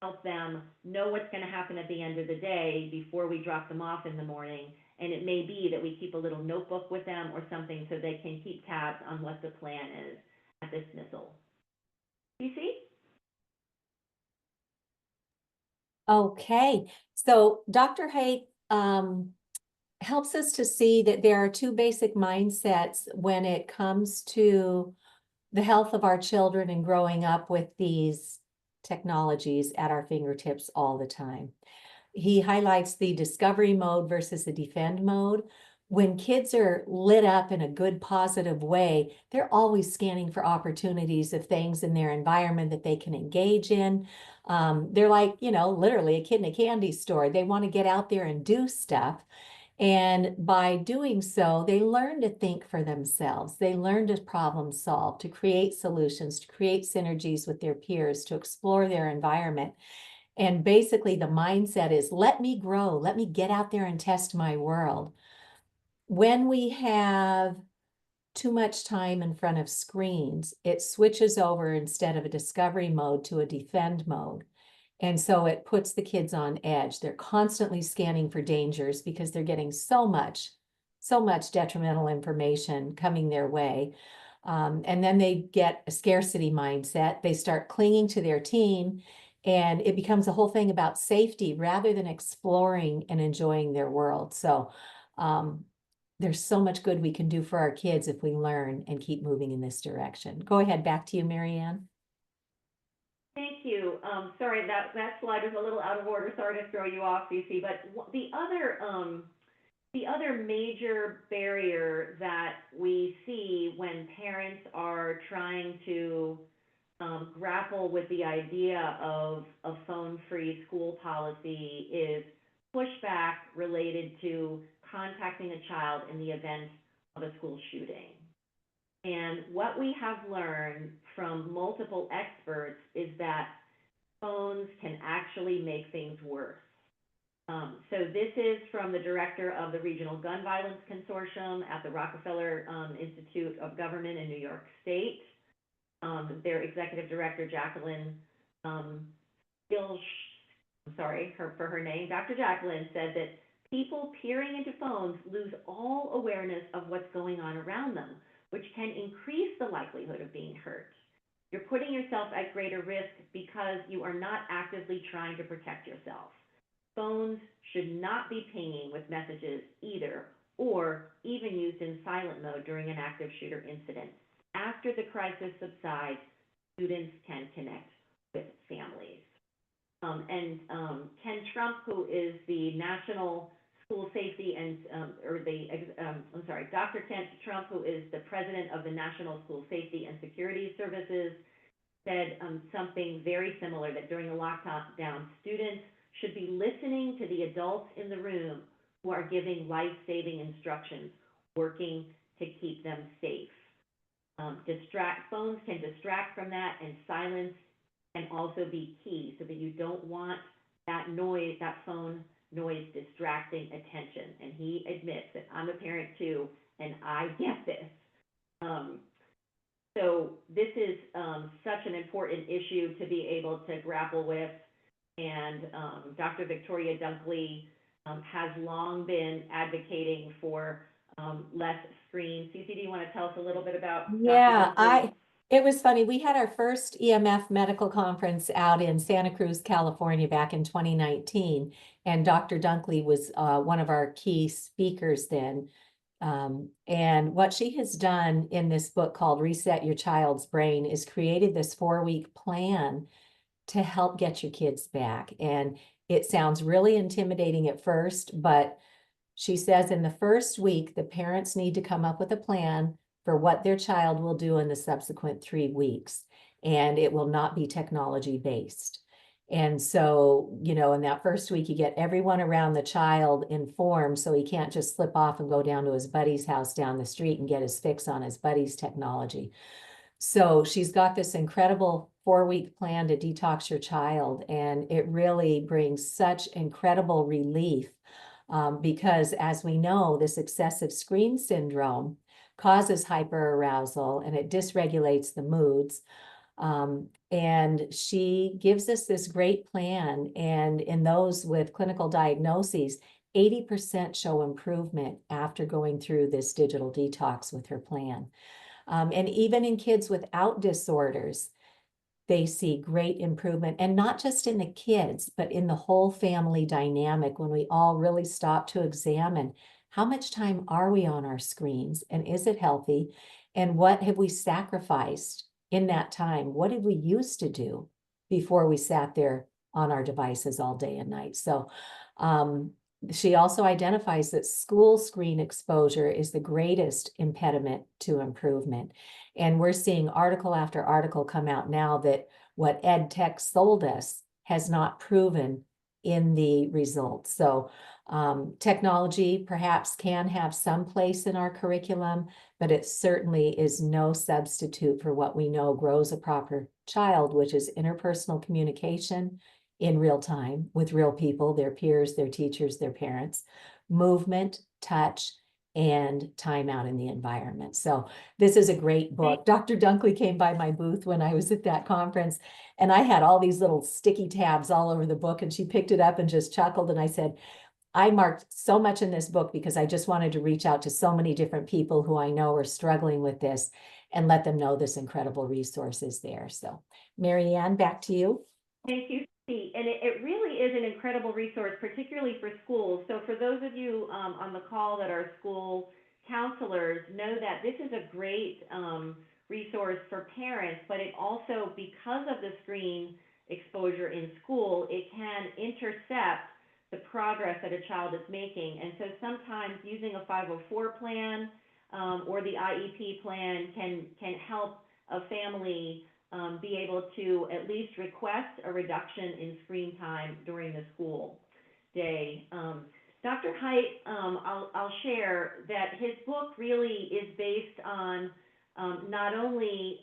help them know what's going to happen at the end of the day before we drop them off in the morning. And it may be that we keep a little notebook with them or something so they can keep tabs on what the plan is at dismissal. You see? Okay, so Dr. Haight helps us to see that there are two basic mindsets when it comes to the health of our children and growing up with these technologies at our fingertips all the time. He highlights the discovery mode versus the defend mode. When kids are lit up in a good, positive way, they're always scanning for opportunities of things in their environment that they can engage in. They're like, you know, literally a kid in a candy store. They want to get out there and do stuff. And by doing so, they learn to think for themselves. They learn to problem solve, to create solutions, to create synergies with their peers, to explore their environment. And basically the mindset is, let me grow, let me get out there and test my world. When we have too much time in front of screens, it switches over instead of a discovery mode to a defend mode. And so it puts the kids on edge. They're constantly scanning for dangers because they're getting so much detrimental information coming their way. And then they get a scarcity mindset. They start clinging to their team, and it becomes a whole thing about safety rather than exploring and enjoying their world. So there's so much good we can do for our kids if we learn and keep moving in this direction. Go ahead, back to you, Mary Anne. Thank you. Sorry, that slide was a little out of order. Sorry to throw you off, Cece. But the other major barrier that we see when parents are trying to grapple with the idea of a phone-free school policy is pushback related to contacting a child in the event of a school shooting. And what we have learned from multiple experts is that phones can actually make things worse. So this is from the director of the Regional Gun Violence Consortium at the Rockefeller Institute of Government in New York State. Their executive director, Jacqueline for her name, Dr. Jacqueline, said that people peering into phones lose all awareness of what's going on around them, which can increase the likelihood of being hurt. You're putting yourself at greater risk because you are not actively trying to protect yourself. Phones should not be pinging with messages either, or even used in silent mode during an active shooter incident. After the crisis subsides, students can connect with families. Ken Trump, who is the National School Safety and, Dr. Ken Trump, who is the president of the National School Safety and Security Services, said something very similar, that during a lockdown, students should be listening to the adults in the room who are giving life-saving instructions, working to keep them safe. Phones can distract from that, and silence can also be key, so that you don't want that noise, that phone noise distracting attention. And he admits that I'm a parent too, and I get this. So this is such an important issue to be able to grapple with. And Dr. Victoria Dunkley has long been advocating for less screens. Cece, do you want to tell us a little bit about Yeah, Dr. Dunkley? it was funny. We had our first EMF medical conference out in Santa Cruz, California back in 2019. And Dr. Dunkley was one of our key speakers then. And what she has done in this book called Reset Your Child's Brain is created this 4-week plan to help get your kids back. And it sounds really intimidating at first, but she says in the first week, the parents need to come up with a plan for what their child will do in the subsequent 3 weeks. And it will not be technology based. And so, you know, in that first week, you get everyone around the child informed, so he can't just slip off and go down to his buddy's house down the street and get his fix on his buddy's technology. So she's got this incredible 4-week plan to detox your child, and it really brings such incredible relief because, as we know, this excessive screen syndrome causes hyperarousal and it dysregulates the moods. And she gives us this great plan, and in those with clinical diagnoses, 80% show improvement after going through this digital detox with her plan. And even in kids without disorders, they see great improvement, and not just in the kids, but in the whole family dynamic when we all really stop to examine how much time are we on our screens and is it healthy? And what have we sacrificed in that time? What did we used to do before we sat there on our devices all day and night? So she also identifies that school screen exposure is the greatest impediment to improvement. And we're seeing article after article come out now that what ed tech sold us has not proven in the results. So technology perhaps can have some place in our curriculum, but it certainly is no substitute for what we know grows a proper child, which is interpersonal communication in real time with real people, their peers, their teachers, their parents, movement, touch, and time out in the environment. So this is a great book. Dr. Dunkley came by my booth when I was at that conference, and I had all these little sticky tabs all over the book, and she picked it up and just chuckled. And I said, I marked so much in this book because I just wanted to reach out to so many different people who I know are struggling with this and let them know this incredible resource is there. So Mary Anne, back to you. Thank you. And it really is an incredible resource, particularly for schools. So for those of you on the call that are school counselors, know that this is a great resource for parents, but it also, because of the screen exposure in school, it can intercept the progress that a child is making. And so sometimes using a 504 plan or the IEP plan can help a family be able to at least request a reduction in screen time during the school day. Dr. Haidt, I'll share that his book really is based on not only,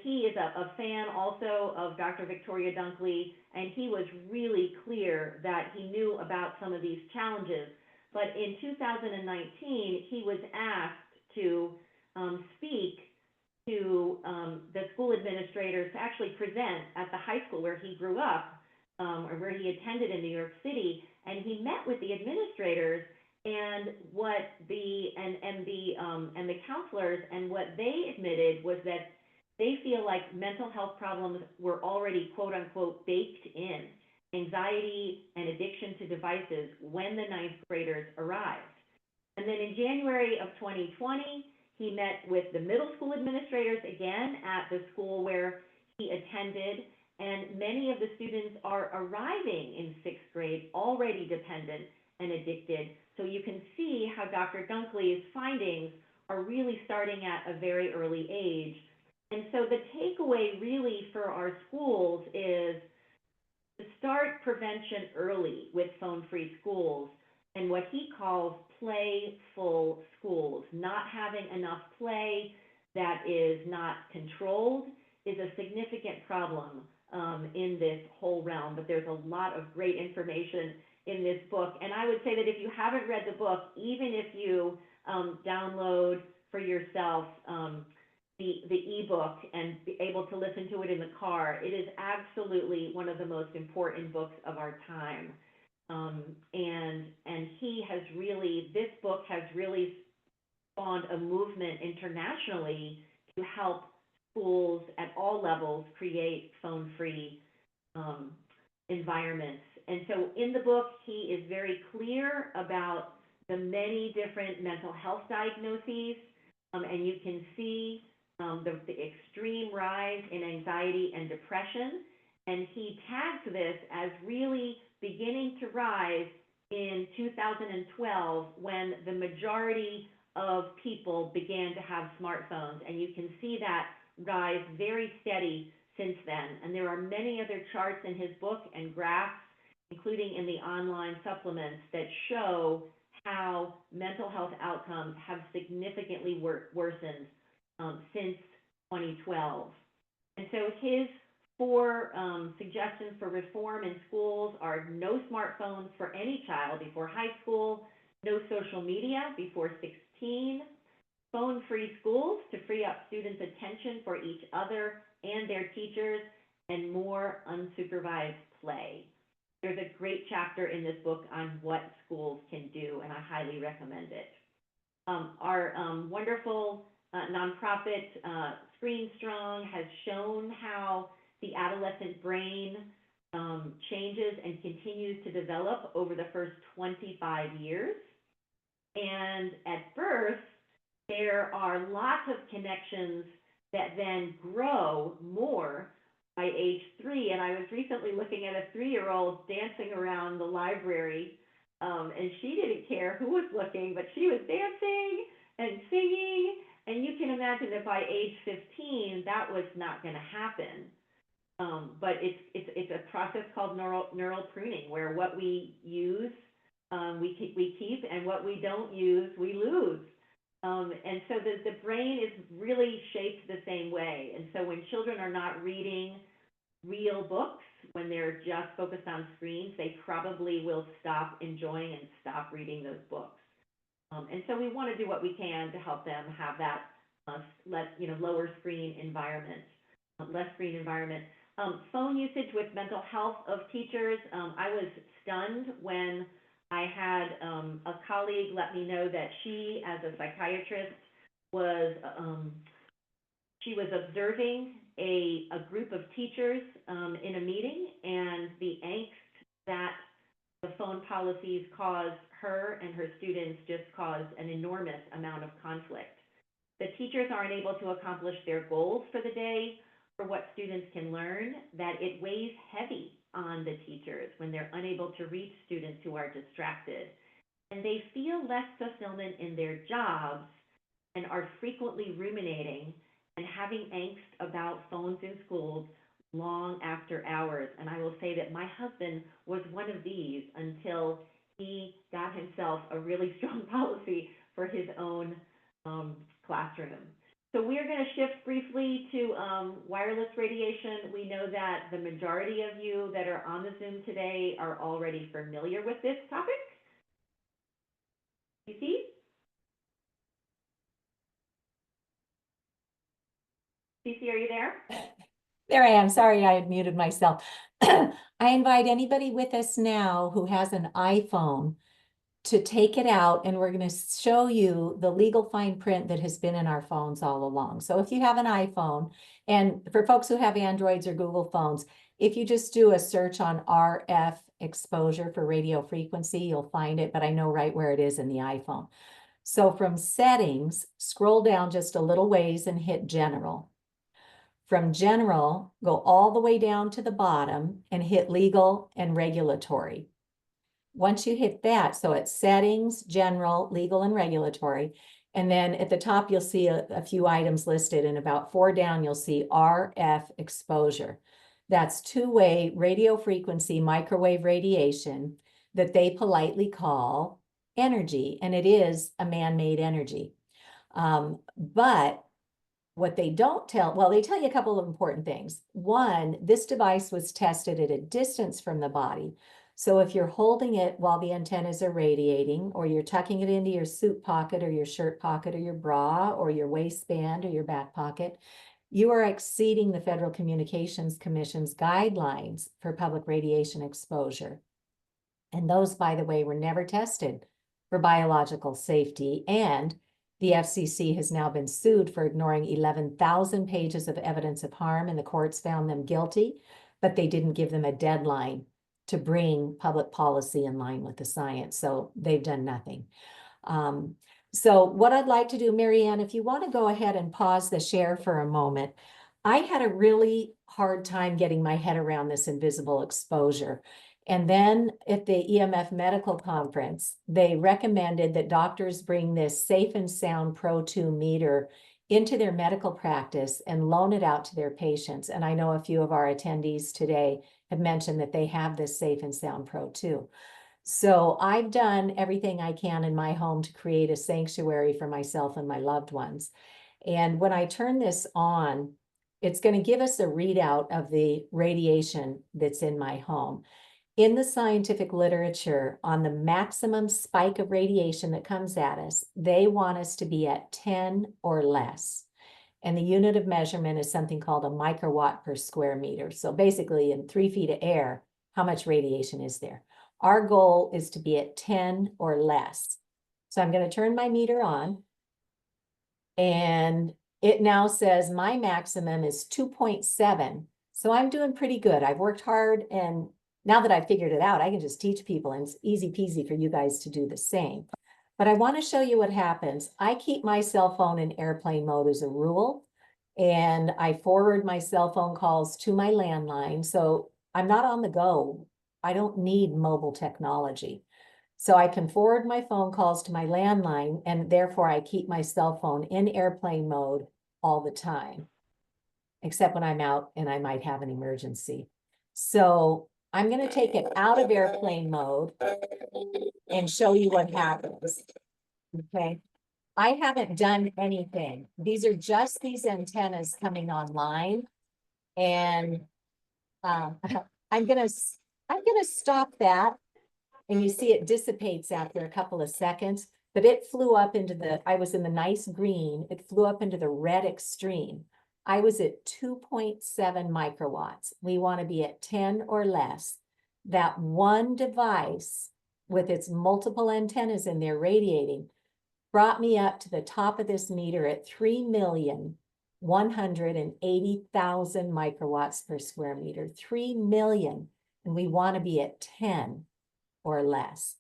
he is a fan also of Dr. Victoria Dunkley, and he was really clear that he knew about some of these challenges. But in 2019, he was asked to speak to the school administrators to actually present at the high school where he grew up, or where he attended in New York City, and he met with the administrators and what the counselors, and what they admitted was that they feel like mental health problems were already quote unquote baked in, anxiety and addiction to devices, when the ninth graders arrived. And then in January of 2020, he met with the middle school administrators again at the school where he attended, and many of the students are arriving in sixth grade already dependent and addicted. So you can see how Dr. Dunkley's findings are really starting at a very early age. And so the takeaway really for our schools is to start prevention early with phone-free schools, and what he calls playful schools. Not having enough play that is not controlled is a significant problem in this whole realm, but there's a lot of great information in this book. And I would say that if you haven't read the book, even if you download for yourself the ebook and be able to listen to it in the car, it is absolutely one of the most important books of our time. And he has really, this book has really spawned a movement internationally to help schools at all levels create phone-free environments. And so in the book, he is very clear about the many different mental health diagnoses, and you can see the extreme rise in anxiety and depression. And he tags this as really beginning to rise in 2012, when the majority of people began to have smartphones. And you can see that rise very steady since then. And there are many other charts in his book and graphs, including in the online supplements, that show how mental health outcomes have significantly worsened since 2012. And so his 4 suggestions for reform in schools are no smartphones for any child before high school, no social media before 16, phone-free schools to free up students' attention for each other and their teachers, and more unsupervised play. There's a great chapter in this book on what schools can do, and I highly recommend it. Our wonderful nonprofit Screen Strong has shown how the adolescent brain changes and continues to develop over the first 25 years. And at birth, there are lots of connections that then grow more by age 3. And I was recently looking at a 3-year-old dancing around the library, and she didn't care who was looking, but she was dancing and singing. And you can imagine that by age 15, that was not going to happen. But it's a process called neural pruning, where what we use, we keep, and what we don't use, we lose. And so the brain is really shaped the same way. And so when children are not reading real books, when they're just focused on screens, they probably will stop enjoying and stop reading those books. And so we want to do what we can to help them have that lower screen environment, less screen environment. Phone usage with mental health of teachers. I was stunned when I had a colleague let me know that she, as a psychiatrist, was observing a group of teachers in a meeting, and the angst that the phone policies caused her and her students just caused an enormous amount of conflict. The teachers aren't able to accomplish their goals for the day, for what students can learn, that it weighs heavy on the teachers when they're unable to reach students who are distracted. And they feel less fulfillment in their jobs and are frequently ruminating and having angst about phones in schools long after hours. And I will say that my husband was one of these until he got himself a really strong policy for his own classroom. So we're going to shift briefly to wireless radiation. We know that the majority of you that are on the Zoom today are already familiar with this topic. Cece? Cece, are you there? There I am. Sorry, I had muted myself. I invite anybody with us now who has an iPhone to take it out, and we're going to show you the legal fine print that has been in our phones all along. So if you have an iPhone, and for folks who have Androids or Google phones, if you just do a search on RF exposure for radio frequency, you'll find it, but I know right where it is in the iPhone. So from settings, scroll down just a little ways and hit general. From general, go all the way down to the bottom and hit legal and regulatory. Once you hit that, so it's settings, general, legal, and regulatory, and then at the top, you'll see a few items listed, and about 4 down, you'll see RF exposure. That's two-way radio frequency microwave radiation that they politely call energy, and it is a man-made energy. But what they don't tell, well, they tell you a couple of important things. One, this device was tested at a distance from the body. So if you're holding it while the antennas are radiating, or you're tucking it into your suit pocket or your shirt pocket or your bra or your waistband or your back pocket, you are exceeding the Federal Communications Commission's guidelines for public radiation exposure. And those, by the way, were never tested for biological safety. And the FCC has now been sued for ignoring 11,000 pages of evidence of harm, and the courts found them guilty, but they didn't give them a deadline to bring public policy in line with the science. So they've done nothing. So what I'd like to do, Mary Anne, if you want to go ahead and pause the share for a moment. I had a really hard time getting my head around this invisible exposure. And then at the EMF Medical Conference, they recommended that doctors bring this Safe and Sound Pro 2 meter into their medical practice and loan it out to their patients. And I know a few of our attendees today have mentioned that they have this Safe and Sound Pro 2. So I've done everything I can in my home to create a sanctuary for myself and my loved ones. And when I turn this on, it's going to give us a readout of the radiation that's in my home. In the scientific literature on the maximum spike of radiation that comes at us, they want us to be at 10 or less. And the unit of measurement is something called a microwatt per square meter. So basically in 3 feet of air, how much radiation is there? Our goal is to be at 10 or less. So I'm going to turn my meter on, and it now says my maximum is 2.7. So I'm doing pretty good. I've worked hard, and now that I've figured it out, I can just teach people, and it's easy peasy for you guys to do the same. But I want to show you what happens. I keep my cell phone in airplane mode as a rule, and I forward my cell phone calls to my landline. So I'm not on the go. I don't need mobile technology. So I can forward my phone calls to my landline, and therefore I keep my cell phone in airplane mode all the time, except when I'm out and I might have an emergency. So I'm going to take it out of airplane mode and show you what happens. Okay. I haven't done anything. These are just these antennas coming online. And I'm gonna stop that. And you see it dissipates after a couple of seconds, but it flew up into I was in the nice green, it flew up into the red extreme. I was at 2.7 microwatts. We want to be at 10 or less. That one device with its multiple antennas in there radiating brought me up to the top of this meter at 3,180,000 microwatts per square meter. 3 million, and we want to be at 10 or less.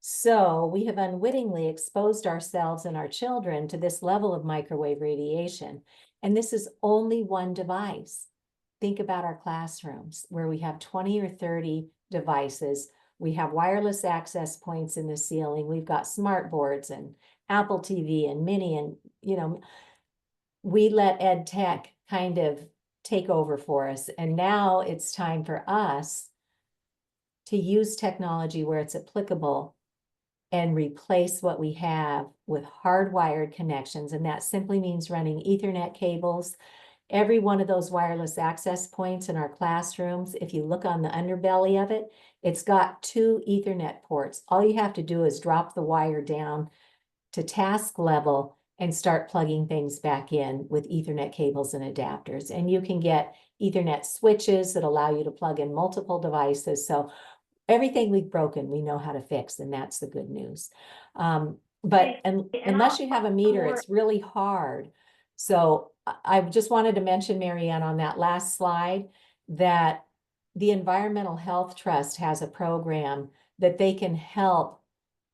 So we have unwittingly exposed ourselves and our children to this level of microwave radiation. And this is only one device. Think about our classrooms where we have 20 or 30 devices. We have wireless access points in the ceiling. We've got smart boards and Apple TV and Mini, and we let Ed Tech kind of take over for us. And now it's time for us to use technology where it's applicable and replace what we have with hardwired connections. And that simply means running Ethernet cables. Every one of those wireless access points in our classrooms, if you look on the underbelly of it, it's got 2 Ethernet ports. All you have to do is drop the wire down to task level and start plugging things back in with Ethernet cables and adapters. And you can get Ethernet switches that allow you to plug in multiple devices. So everything we've broken, we know how to fix, and that's the good news. But unless you have a meter, it's really hard. So I just wanted to mention, Mary Anne, on that last slide, that the Environmental Health Trust has a program that they can help,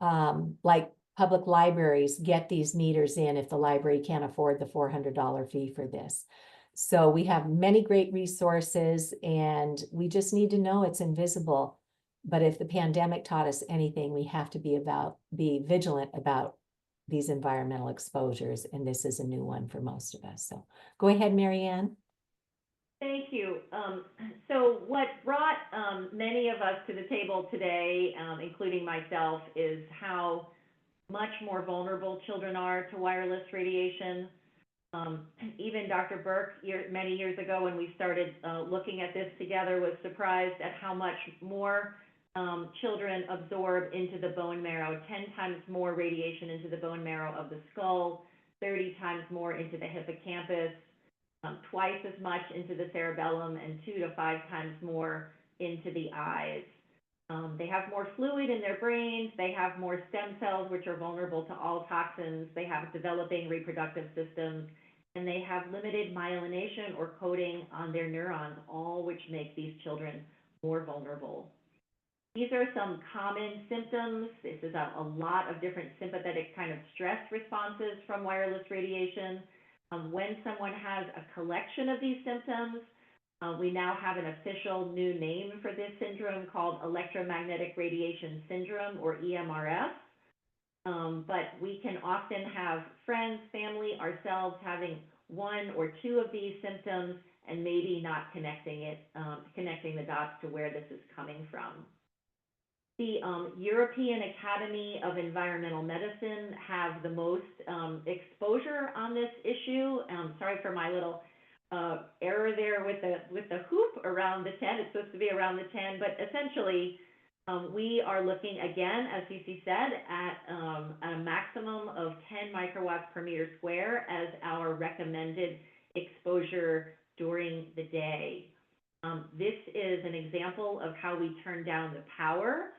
like public libraries, get these meters in if the library can't afford the $400 fee for this. So we have many great resources, and we just need to know it's invisible. But if the pandemic taught us anything, we have to be vigilant about these environmental exposures, and this is a new one for most of us. So go ahead, Mary Anne. Thank you. So what brought many of us to the table today, including myself, is how much more vulnerable children are to wireless radiation. Even Dr. Burke, many years ago when we started looking at this together, was surprised at how much more children absorb into the bone marrow, 10 times more radiation into the bone marrow of the skull, 30 times more into the hippocampus, twice as much into the cerebellum, and 2 to 5 times more into the eyes. They have more fluid in their brains, they have more stem cells, which are vulnerable to all toxins, they have developing reproductive systems, and they have limited myelination or coating on their neurons, all which make these children more vulnerable. These are some common symptoms. This is a lot of different sympathetic kind of stress responses from wireless radiation. When someone has a collection of these symptoms, we now have an official new name for this syndrome called electromagnetic radiation syndrome, or EMRS. But we can often have friends, family, ourselves having 1 or 2 of these symptoms and maybe not connecting the dots to where this is coming from. The European Academy of Environmental Medicine have the most exposure on this issue. Sorry for my little error there with the hoop around the 10. It's supposed to be around the 10, but essentially we are looking again, as Cece said, at a maximum of 10 microwatts per meter square as our recommended exposure during the day. This is an example of how we turn down the power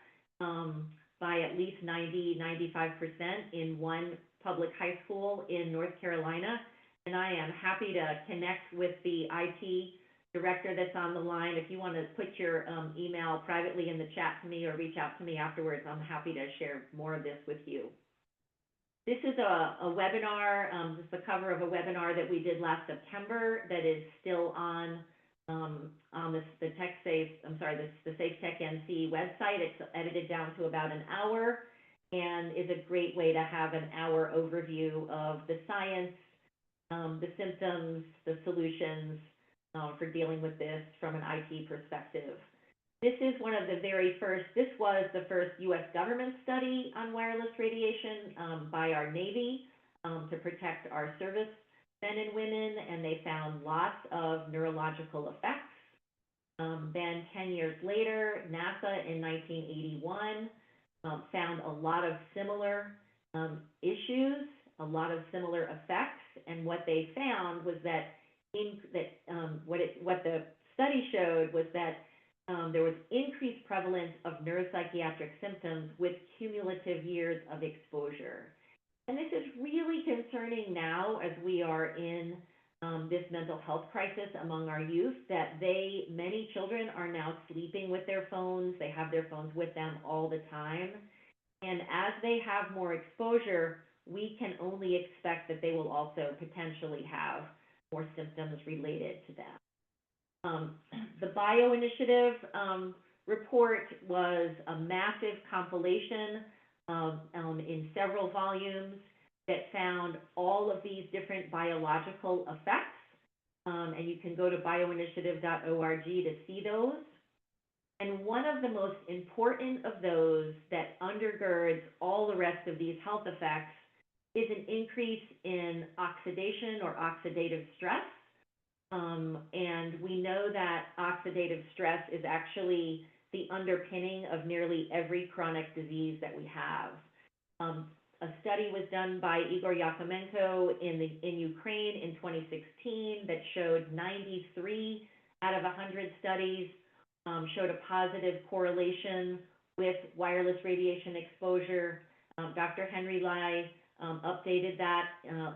by at least 90–95% in one public high school in North Carolina. And I am happy to connect with the IT director that's on the line, if you want to put your email privately in the chat to me or reach out to me afterwards, I'm happy to share more of this with you. This is a webinar, this is the cover of a webinar that we did last September that is still on the SafeTech NC website. It's edited down to about an hour and is a great way to have an hour overview of the science, the symptoms, the solutions for dealing with this from an IT perspective. This is one of the very first, this was the first U.S. government study on wireless radiation by our Navy to protect our service men and women, and they found lots of neurological effects. Then 10 years later, NASA in 1981 found a lot of similar issues, a lot of similar effects, and what they found was that what the study showed was that there was increased prevalence of neuropsychiatric symptoms with cumulative years of exposure. And this is really concerning now as we are in this mental health crisis among our youth, that many children are now sleeping with their phones. They have their phones with them all the time. And as they have more exposure, we can only expect that they will also potentially have more symptoms related to that. The Bio Initiative report was a massive compilation in several volumes that found all of these different biological effects, and you can go to bioinitiative.org to see those. And one of the most important of those that undergirds all the rest of these health effects is an increase in oxidation or oxidative stress. And we know that oxidative stress is actually the underpinning of nearly every chronic disease that we have. A study was done by Igor Yakomenko in Ukraine in 2016 that showed 93 out of 100 studies showed a positive correlation with wireless radiation exposure. Dr. Henry Lai updated that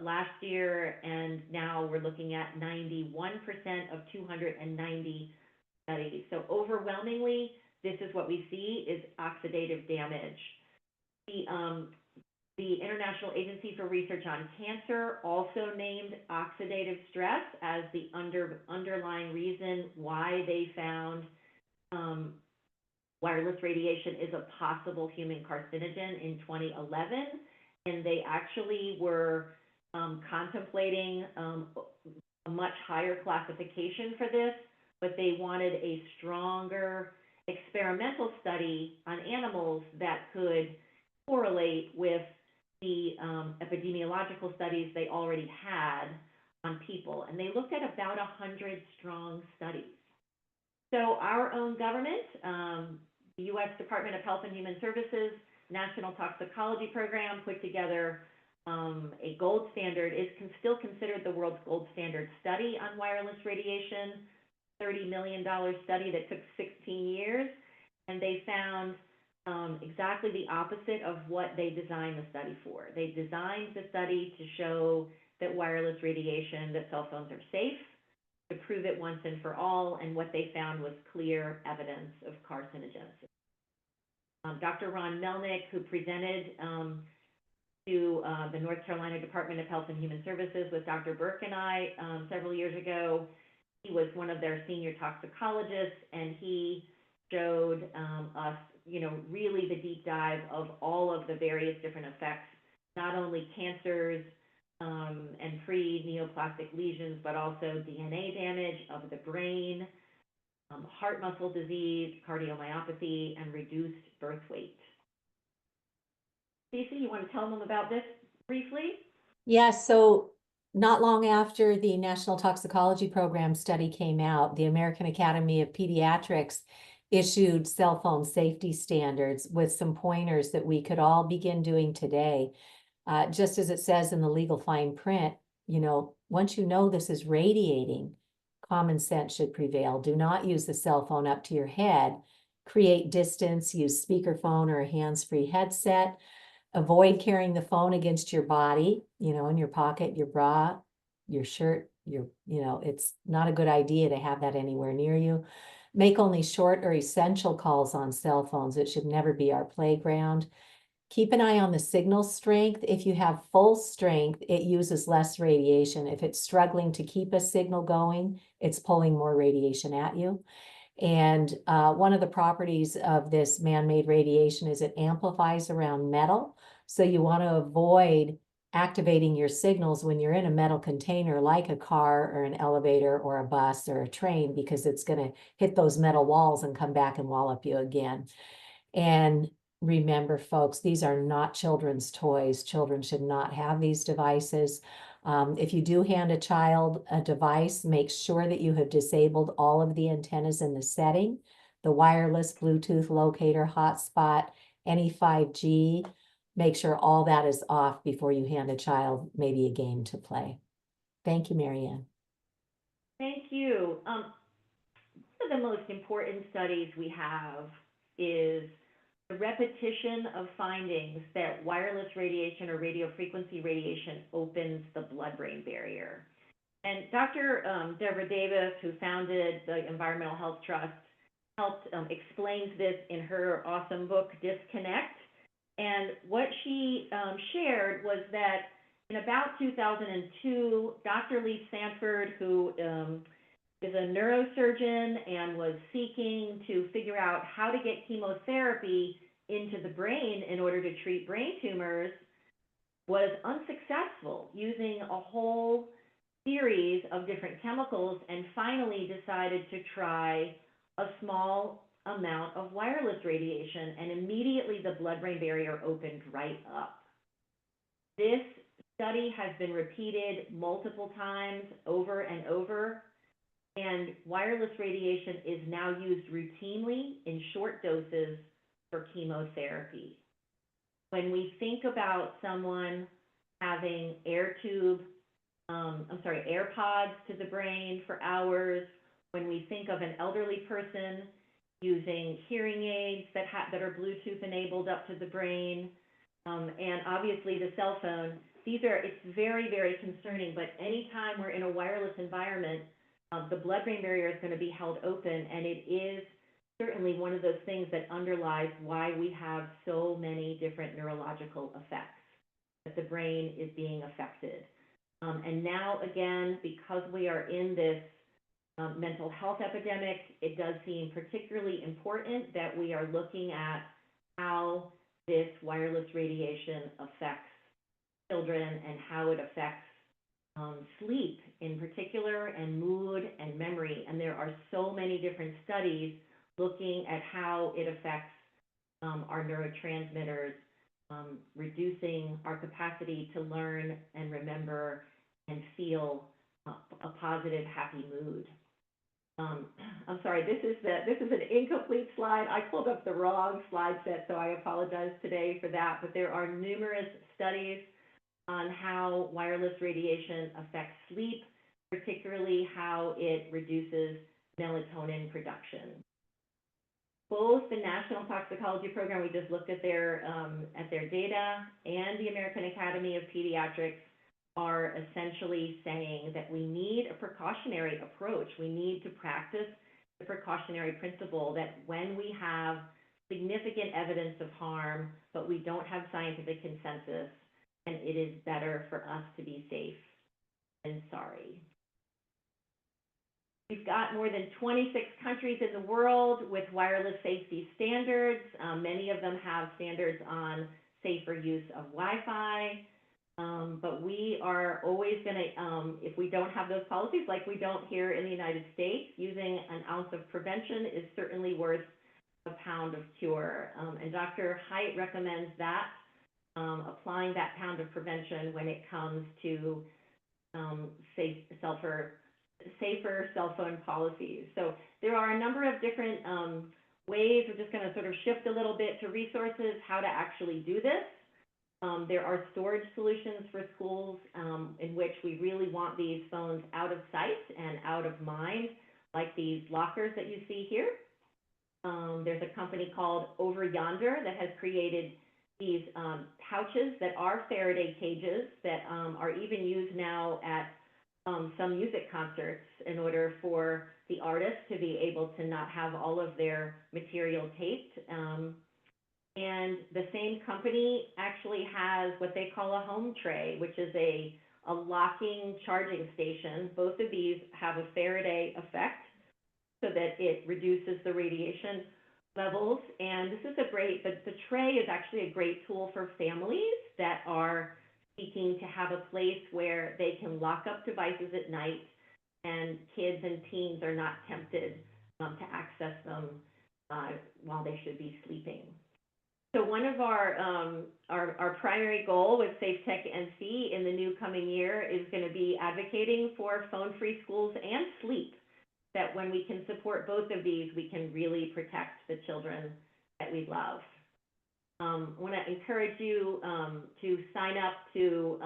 last year, and now we're looking at 91% of 290 studies. So overwhelmingly, this is what we see is oxidative damage. The International Agency for Research on Cancer also named oxidative stress as the underlying reason why they found wireless radiation is a possible human carcinogen in 2011. And they actually were contemplating a much higher classification for this, but they wanted a stronger experimental study on animals that could correlate with the epidemiological studies they already had on people. And they looked at about 100 strong studies. So our own government, the U.S. Department of Health and Human Services, National Toxicology Program, put together a gold standard, is still considered the world's gold standard study on wireless radiation, $30 million study that took 16 years, and they found exactly the opposite of what they designed the study for. They designed the study to show that wireless radiation, that cell phones are safe, to prove it once and for all, and what they found was clear evidence of carcinogenicity. Dr. Ron Melnick, who presented to the North Carolina Department of Health and Human Services with Dr. Burke and I several years ago, he was one of their senior toxicologists, and he showed us, really the deep dive of all of the various different effects, not only cancers and pre-neoplastic lesions, but also DNA damage of the brain, heart muscle disease, cardiomyopathy, and reduced birth weight. Cece, you want to tell them about this briefly? Yes, so not long after the National Toxicology Program study came out, the American Academy of Pediatrics issued cell phone safety standards with some pointers that we could all begin doing today. Just as it says in the legal fine print, once you know this is radiating, common sense should prevail. Do not use the cell phone up to your head. Create distance, use speakerphone or a hands-free headset. Avoid carrying the phone against your body, in your pocket, your bra, your shirt, it's not a good idea to have that anywhere near you. Make only short or essential calls on cell phones. It should never be our playground. Keep an eye on the signal strength. If you have full strength, it uses less radiation. If it's struggling to keep a signal going, it's pulling more radiation at you. And one of the properties of this man-made radiation is it amplifies around metal. So you want to avoid activating your signals when you're in a metal container like a car or an elevator or a bus or a train, because it's going to hit those metal walls and come back and wallop you again. And remember, folks, these are not children's toys. Children should not have these devices. If you do hand a child a device, make sure that you have disabled all of the antennas in the setting, the wireless, Bluetooth, locator, hotspot, any 5G. Make sure all that is off before you hand a child maybe a game to play. Thank you, Mary Anne. Thank you. One of the most important studies we have is the repetition of findings that wireless radiation or radio frequency radiation opens the blood-brain barrier. And Dr. Deborah Davis, who founded the Environmental Health Trust, helped explains this in her awesome book, Disconnect. And what she shared was that in about 2002, Dr. Lee Sanford, who is a neurosurgeon and was seeking to figure out how to get chemotherapy into the brain in order to treat brain tumors, was unsuccessful using a whole series of different chemicals, and finally decided to try a small amount of wireless radiation, and immediately the blood-brain barrier opened right up. This study has been repeated multiple times over and over, and wireless radiation is now used routinely in short doses for chemotherapy. When we think about someone having AirPods to the brain for hours, when we think of an elderly person using hearing aids that are Bluetooth enabled up to the brain, and obviously the cell phone, it's very, very concerning, but anytime we're in a wireless environment, the blood-brain barrier is going to be held open, and it is certainly one of those things that underlies why we have so many different neurological effects, that the brain is being affected. And now, again, because we are in this mental health epidemic, it does seem particularly important that we are looking at how this wireless radiation affects children and how it affects sleep in particular, and mood and memory. And there are so many different studies looking at how it affects our neurotransmitters, reducing our capacity to learn and remember and feel a positive, happy mood. I'm sorry, this is an incomplete slide. I pulled up the wrong slide set, so I apologize today for that. But there are numerous studies on how wireless radiation affects sleep, particularly how it reduces melatonin production. Both the National Toxicology Program, we just looked at their data, and the American Academy of Pediatrics are essentially saying that we need a precautionary approach. We need to practice the precautionary principle that when we have significant evidence of harm, but we don't have scientific consensus, and it is better for us to be safe than sorry. We've got more than 26 countries in the world with wireless safety standards. Many of them have standards on safer use of Wi-Fi. But we are always going to, if we don't have those policies, like we don't here in the United States, using an ounce of prevention is certainly worth a pound of cure. And Dr. Haidt recommends that, applying that pound of prevention when it comes to safer cell phone policies. So there are a number of different ways. We're just going to sort of shift a little bit to resources, how to actually do this. There are storage solutions for schools in which we really want these phones out of sight and out of mind, like these lockers that you see here. There's a company called Over Yonder that has created these pouches that are Faraday cages that are even used now at some music concerts in order for the artists to be able to not have all of their material taped. And the same company actually has what they call a home tray, which is a locking charging station. Both of these have a Faraday effect so that it reduces the radiation levels. And this is the tray is actually a great tool for families that are seeking to have a place where they can lock up devices at night and kids and teens are not tempted to access them while they should be sleeping. So one of our primary goal with SafeTech NC in the new coming year is going to be advocating for phone-free schools and sleep, that when we can support both of these, we can really protect the children that we love. I want to encourage you to sign up to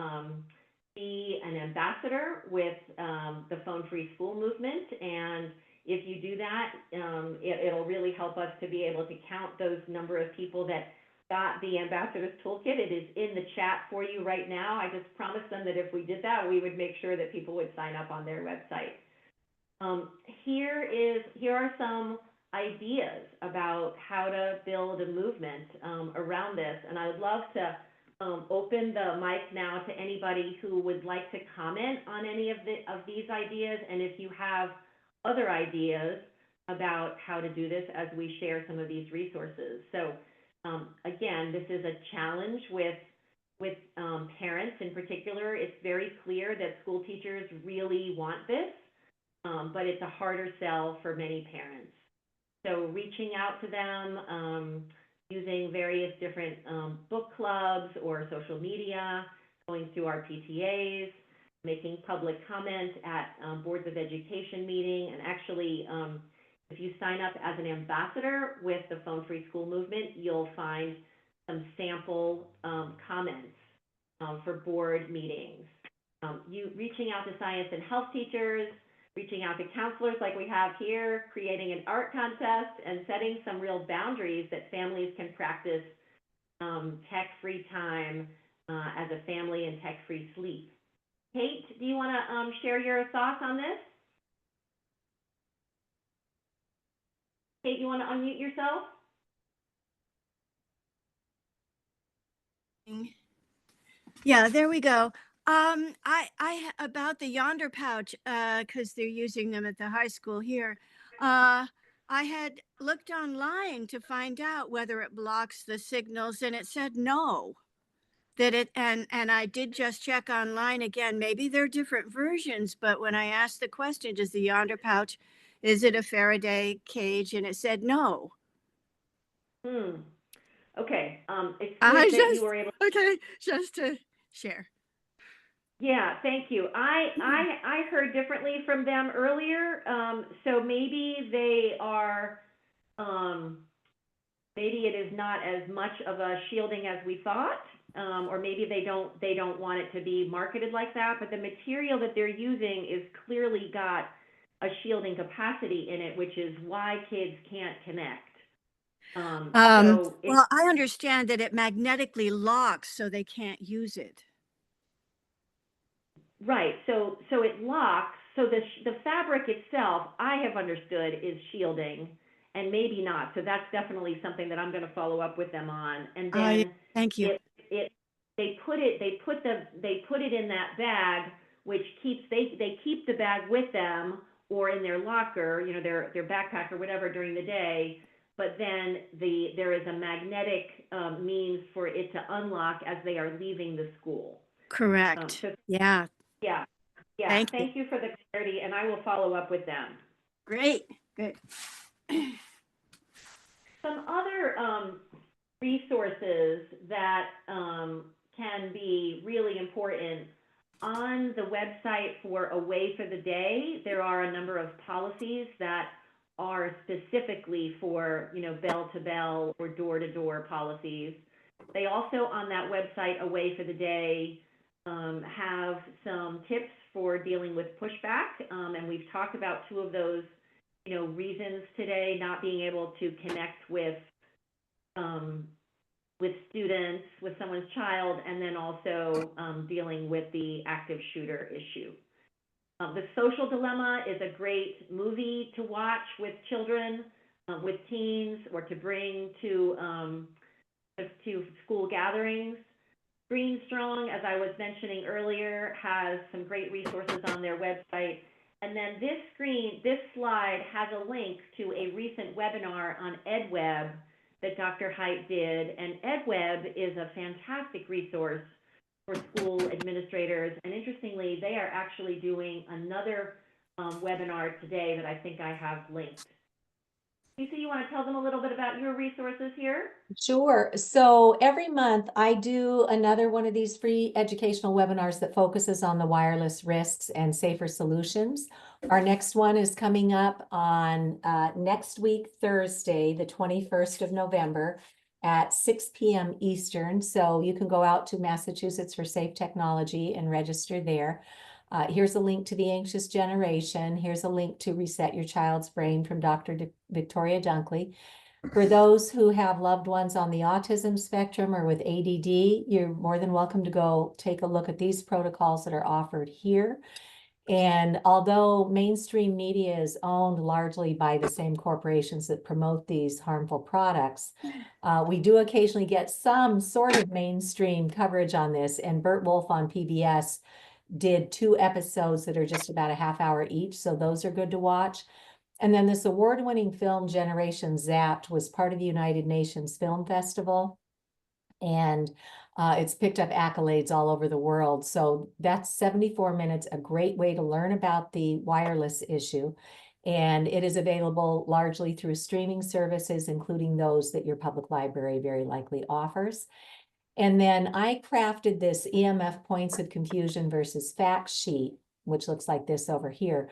be an ambassador with the phone-free school movement. And if you do that, it'll really help us to be able to count those number of people that got the Ambassador's Toolkit. It is in the chat for you right now. I just promised them that if we did that, we would make sure that people would sign up on their website. Here are some ideas about how to build a movement around this. And I would love to open the mic now to anybody who would like to comment on any of these ideas. And if you have other ideas about how to do this as we share some of these resources. So again, this is a challenge with parents in particular. It's very clear that school teachers really want this, but it's a harder sell for many parents. So reaching out to them, using various different book clubs or social media, going through our PTAs, making public comment at boards of education meeting, and actually, if you sign up as an ambassador with the Phone Free School Movement, you'll find some sample comments for board meetings. You reaching out to science and health teachers, reaching out to counselors like we have here, creating an art contest, and setting some real boundaries that families can practice tech-free time as a family and tech-free sleep. Kate, do you want to share your thoughts on this? Kate, you want to unmute yourself? Yeah, there we go. I about the Yonder pouch, because they're using them at the high school here. I had looked online to find out whether it blocks the signals, and it said no. That it and I did just check online again. Maybe they're different versions, but when I asked the question, does the Yonder pouch, is it a Faraday cage? And it said no. Okay. It's good that you were able to... Okay, just to share. Yeah, thank you. I heard differently from them earlier. So maybe they are, maybe it is not as much of a shielding as we thought, or maybe they don't want it to be marketed like that. But the material that they're using is clearly got a shielding capacity in it, which is why kids can't connect. Well, I understand that it magnetically locks, so they can't use it. Right. So it locks. So the fabric itself, I have understood, is shielding, and maybe not. So that's definitely something that I'm going to follow up with them on. And then thank you. They put it in that bag, which keeps they keep the bag with them or in their locker, you know, their backpack or whatever during the day. But then there is a magnetic means for it to unlock as they are leaving the school. Correct. Yeah. Yeah. Thank you for the clarity, and I will follow up with them. Great. Good. Some other resources that can be really important on the website for Away for the Day. There are a number of policies that are specifically for, you know, bell-to-bell or door-to-door policies. They also, on that website, Away for the Day, have some tips for dealing with pushback, and we've talked about two of those, you know, reasons today: not being able to connect with students, with someone's child, and then also dealing with the active shooter issue. The Social Dilemma is a great movie to watch with children, with teens, or to bring to school gatherings. Green Strong, as I was mentioning earlier, has some great resources on their website. And then this slide has a link to a recent webinar on EdWeb that Dr. Haidt did. And EdWeb is a fantastic resource for school administrators. And interestingly, they are actually doing another webinar today that I think I have linked. Cece, you want to tell them a little bit about your resources here? Sure. So every month I do another one of these free educational webinars that focuses on the wireless risks and safer solutions. Our next one is coming up on next week, Thursday, the 21st of November at 6 p.m. Eastern. So you can go out to Massachusetts for Safe Technology and register there. Here's a link to The Anxious Generation. Here's a link to Reset Your Child's Brain from Dr. Victoria Dunkley. For those who have loved ones on the autism spectrum or with ADD, you're more than welcome to go take a look at these protocols that are offered here. And although mainstream media is owned largely by the same corporations that promote these harmful products, we do occasionally get some sort of mainstream coverage on this. And Bert Wolf on PBS did 2 episodes that are just about a half hour each. So those are good to watch. And then this award-winning film, Generation Zapped, was part of the United Nations Film Festival. And it's picked up accolades all over the world. So that's 74 minutes, a great way to learn about the wireless issue. And it is available largely through streaming services, including those that your public library very likely offers. And then I crafted this EMF points of confusion versus facts sheet, which looks like this over here,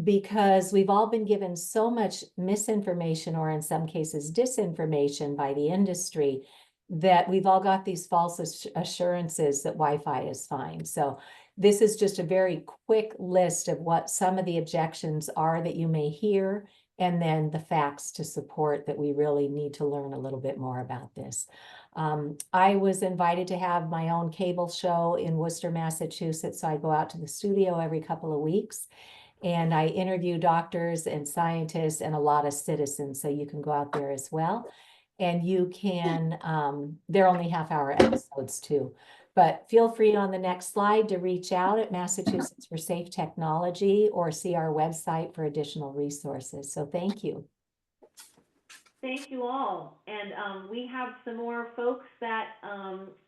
because we've all been given so much misinformation, or in some cases disinformation, by the industry, that we've all got these false assurances that Wi-Fi is fine. So this is just a very quick list of what some of the objections are that you may hear, and then the facts to support that we really need to learn a little bit more about this. I was invited to have my own cable show in Worcester, Massachusetts. So I go out to the studio every couple of weeks and I interview doctors and scientists and a lot of citizens. So you can go out there as well. And you can, they're only half-hour episodes too. But feel free on the next slide to reach out at Massachusetts for Safe Technology or see our website for additional resources. So thank you. Thank you all. And we have some more folks that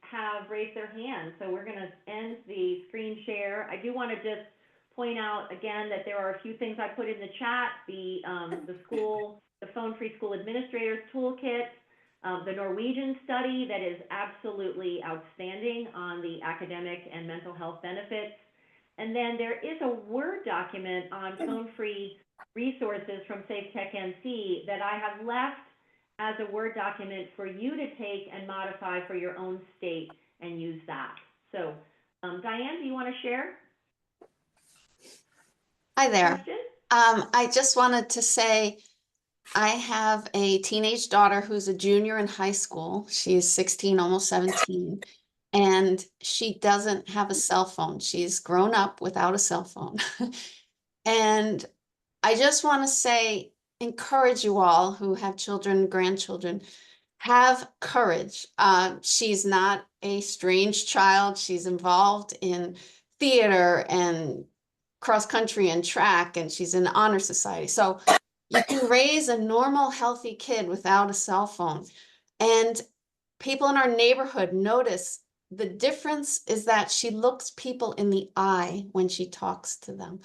have raised their hands. So we're going to end the screen share. I do want to just point out again that there are a few things I put in the chat, the Phone-Free School Administrators Toolkit, the Norwegian study that is absolutely outstanding on the academic and mental health benefits. And then there is a Word document on phone-free resources from SafeTech NC that I have left as a Word document for you to take and modify for your own state and use that. So Diane, do you want to share? Hi there. I just wanted to say I have a teenage daughter who's a junior in high school. She's 16, almost 17, and she doesn't have a cell phone. She's grown up without a cell phone. And I just want to say, encourage you all who have children, grandchildren, have courage. She's not a strange child. She's involved in theater and cross country and track, and she's in the honor society. So you can raise a normal, healthy kid without a cell phone. And people in our neighborhood notice the difference is that she looks people in the eye when she talks to them.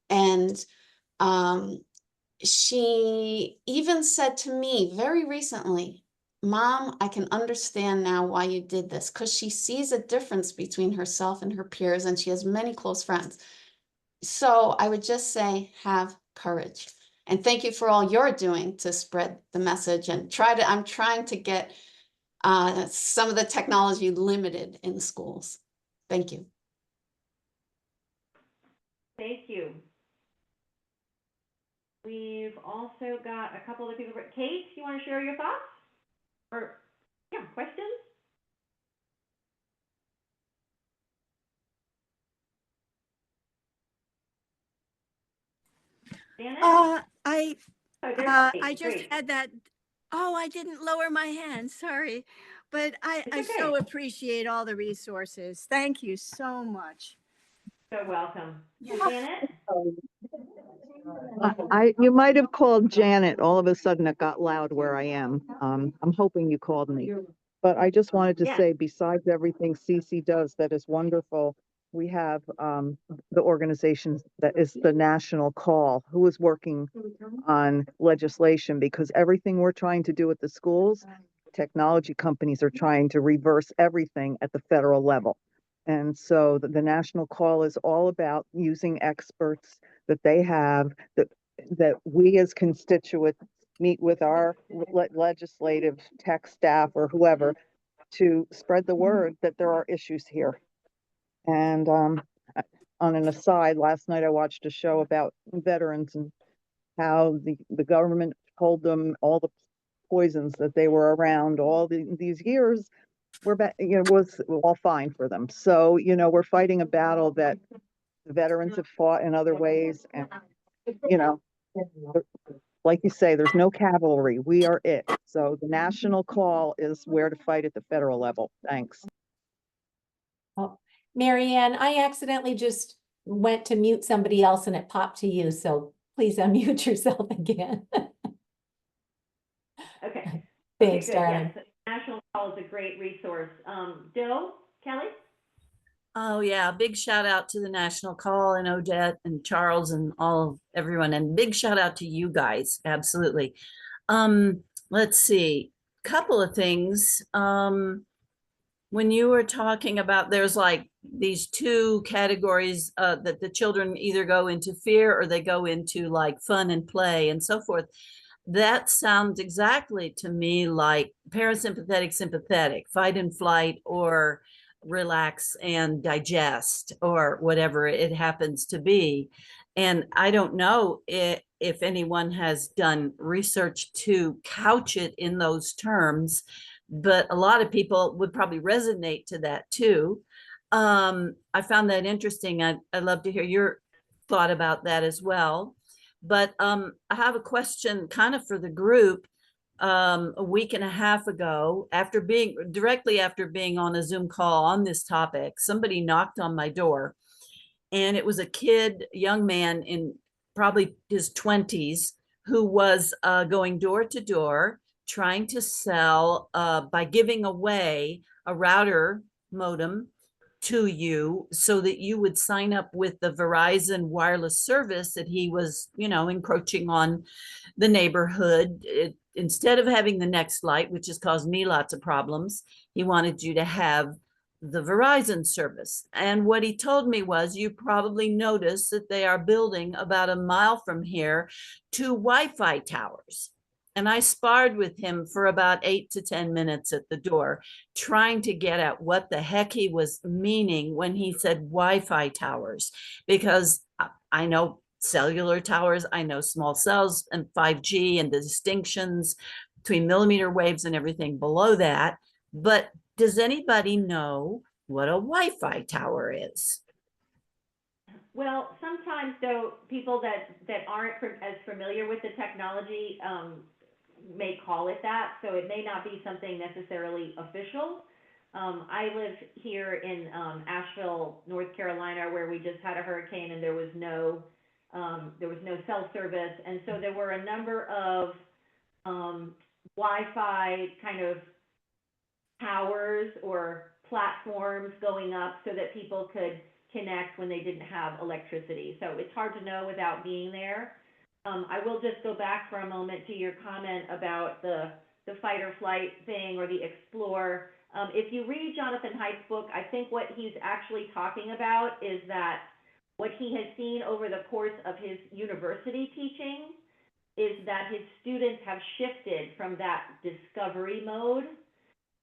And she even said to me very recently, Mom, I can understand now why you did this, because she sees a difference between herself and her peers, and she has many close friends. So I would just say, have courage. And thank you for all you're doing to spread the message and I'm trying to get some of the technology limited in the schools. Thank you. Thank you. We've also got a couple of people. Kate, you want to share your thoughts? Or, yeah, questions? Janet? I Oh, I just great. had that. Oh, I didn't lower my hand. Sorry. But I It's so okay. appreciate all the resources. Thank you so much. You're welcome. Yeah. Janet? You might have called Janet. All of a sudden it got loud where I am. I'm hoping you called me. But I just wanted to Yes. say, besides everything Cece does that is wonderful, we have the organization that is the National Call, who is working on legislation, because everything we're trying to do at the schools, technology companies are trying to reverse everything at the federal level. And so the National Call is all about using experts that they have, that we as constituents meet with our legislative tech staff or whoever to spread the word that there are issues here. And on an aside, last night I watched a show about veterans and how the government told them all the poisons that they were around all these years was all fine for them. So, we're fighting a battle that the veterans have fought in other ways. And, like you say, there's no cavalry. We are it. So the National Call is where to fight at the federal level. Thanks. Oh, Mary Anne, I accidentally just went to mute somebody else and it popped to you. So please unmute yourself again. Okay. Thanks, Good. darling. Yes, the National Call is a great resource. Jill, Kelly? Oh yeah, big shout out to the National Call and Odette and Charles and everyone, and big shout out to you guys. Absolutely. Let's see, couple of things. When you were talking about, there's like these two categories that the children either go into fear or they go into like fun and play and so forth. That sounds exactly to me like parasympathetic, sympathetic, fight and flight, or relax and digest, or whatever it happens to be. And I don't know if anyone has done research to couch it in those terms, but a lot of people would probably resonate to that too. I found that interesting. I'd love to hear your thought about that as well. But I have a question kind of for the group. A week and a half ago, directly after being on a Zoom call on this topic, somebody knocked on my door, and it was a young man in probably his 20s, who was going door to door trying to sell by giving away a router modem to you so that you would sign up with the Verizon wireless service that he was, encroaching on the neighborhood. Instead of having the Next Light, which has caused me lots of problems, he wanted you to have the Verizon service. And what he told me was, you probably noticed that they are building about a mile from here 2 Wi-Fi towers. And I sparred with him for about 8 to 10 minutes at the door, trying to get at what the heck he was meaning when he said Wi-Fi towers, because I know cellular towers, I know small cells and 5G and the distinctions between millimeter waves and everything below that. But does anybody know what a Wi-Fi tower is? Well, sometimes though, people that aren't as familiar with the technology may call it that, so it may not be something necessarily official. I live here in Asheville, North Carolina, where we just had a hurricane and there was no cell service, and so there were a number of Wi-Fi kind of towers or platforms going up so that people could connect when they didn't have electricity. So it's hard to know without being there. I will just go back for a moment to your comment about the fight or flight thing, or the explore. If you read Jonathan Haidt's book, I think what he's actually talking about is that what he has seen over the course of his university teaching is that his students have shifted from that discovery mode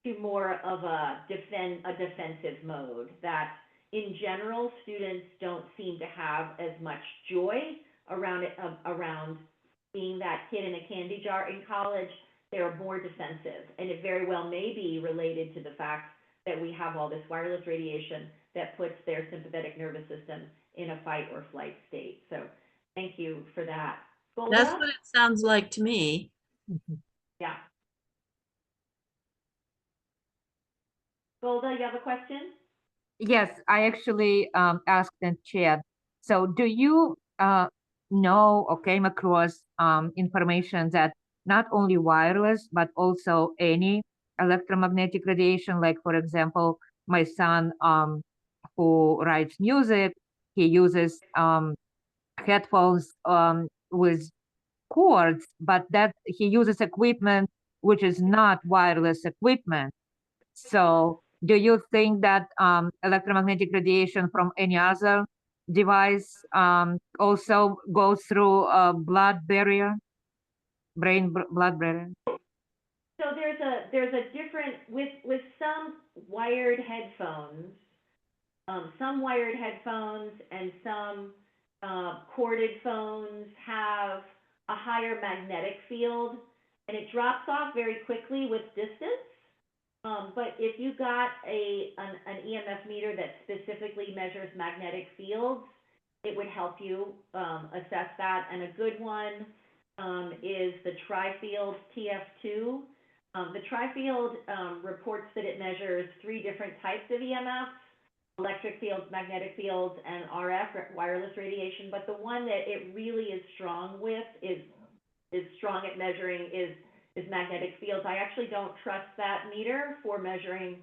to more of a defensive mode. That in general, students don't seem to have as much joy around being that kid in a candy jar in college. They're more defensive, and it very well may be related to the fact that we have all this wireless radiation that puts their sympathetic nervous system in a fight or flight state. So thank you for that. That's Golda? what it sounds like to me. Yeah. Golda, you have a question? Yes, I actually asked in chat. So do you know or came across information that not only wireless, but also any electromagnetic radiation, like for example, my son who writes music, he uses headphones with cords, but that he uses equipment which is not wireless equipment. So do you think that electromagnetic radiation from any other device also goes through a blood barrier, blood barrier? So there's a different with some wired headphones, and some corded phones have a higher magnetic field, and it drops off very quickly with distance. But if you got an EMF meter that specifically measures magnetic fields, it would help you assess that. And a good one is the Tri-Field TF2. The Tri-Field reports that it measures 3 different types of EMFs: electric fields, magnetic fields, and RF, wireless radiation. But the one that it really is strong with is strong at measuring is magnetic fields. I actually don't trust that meter for measuring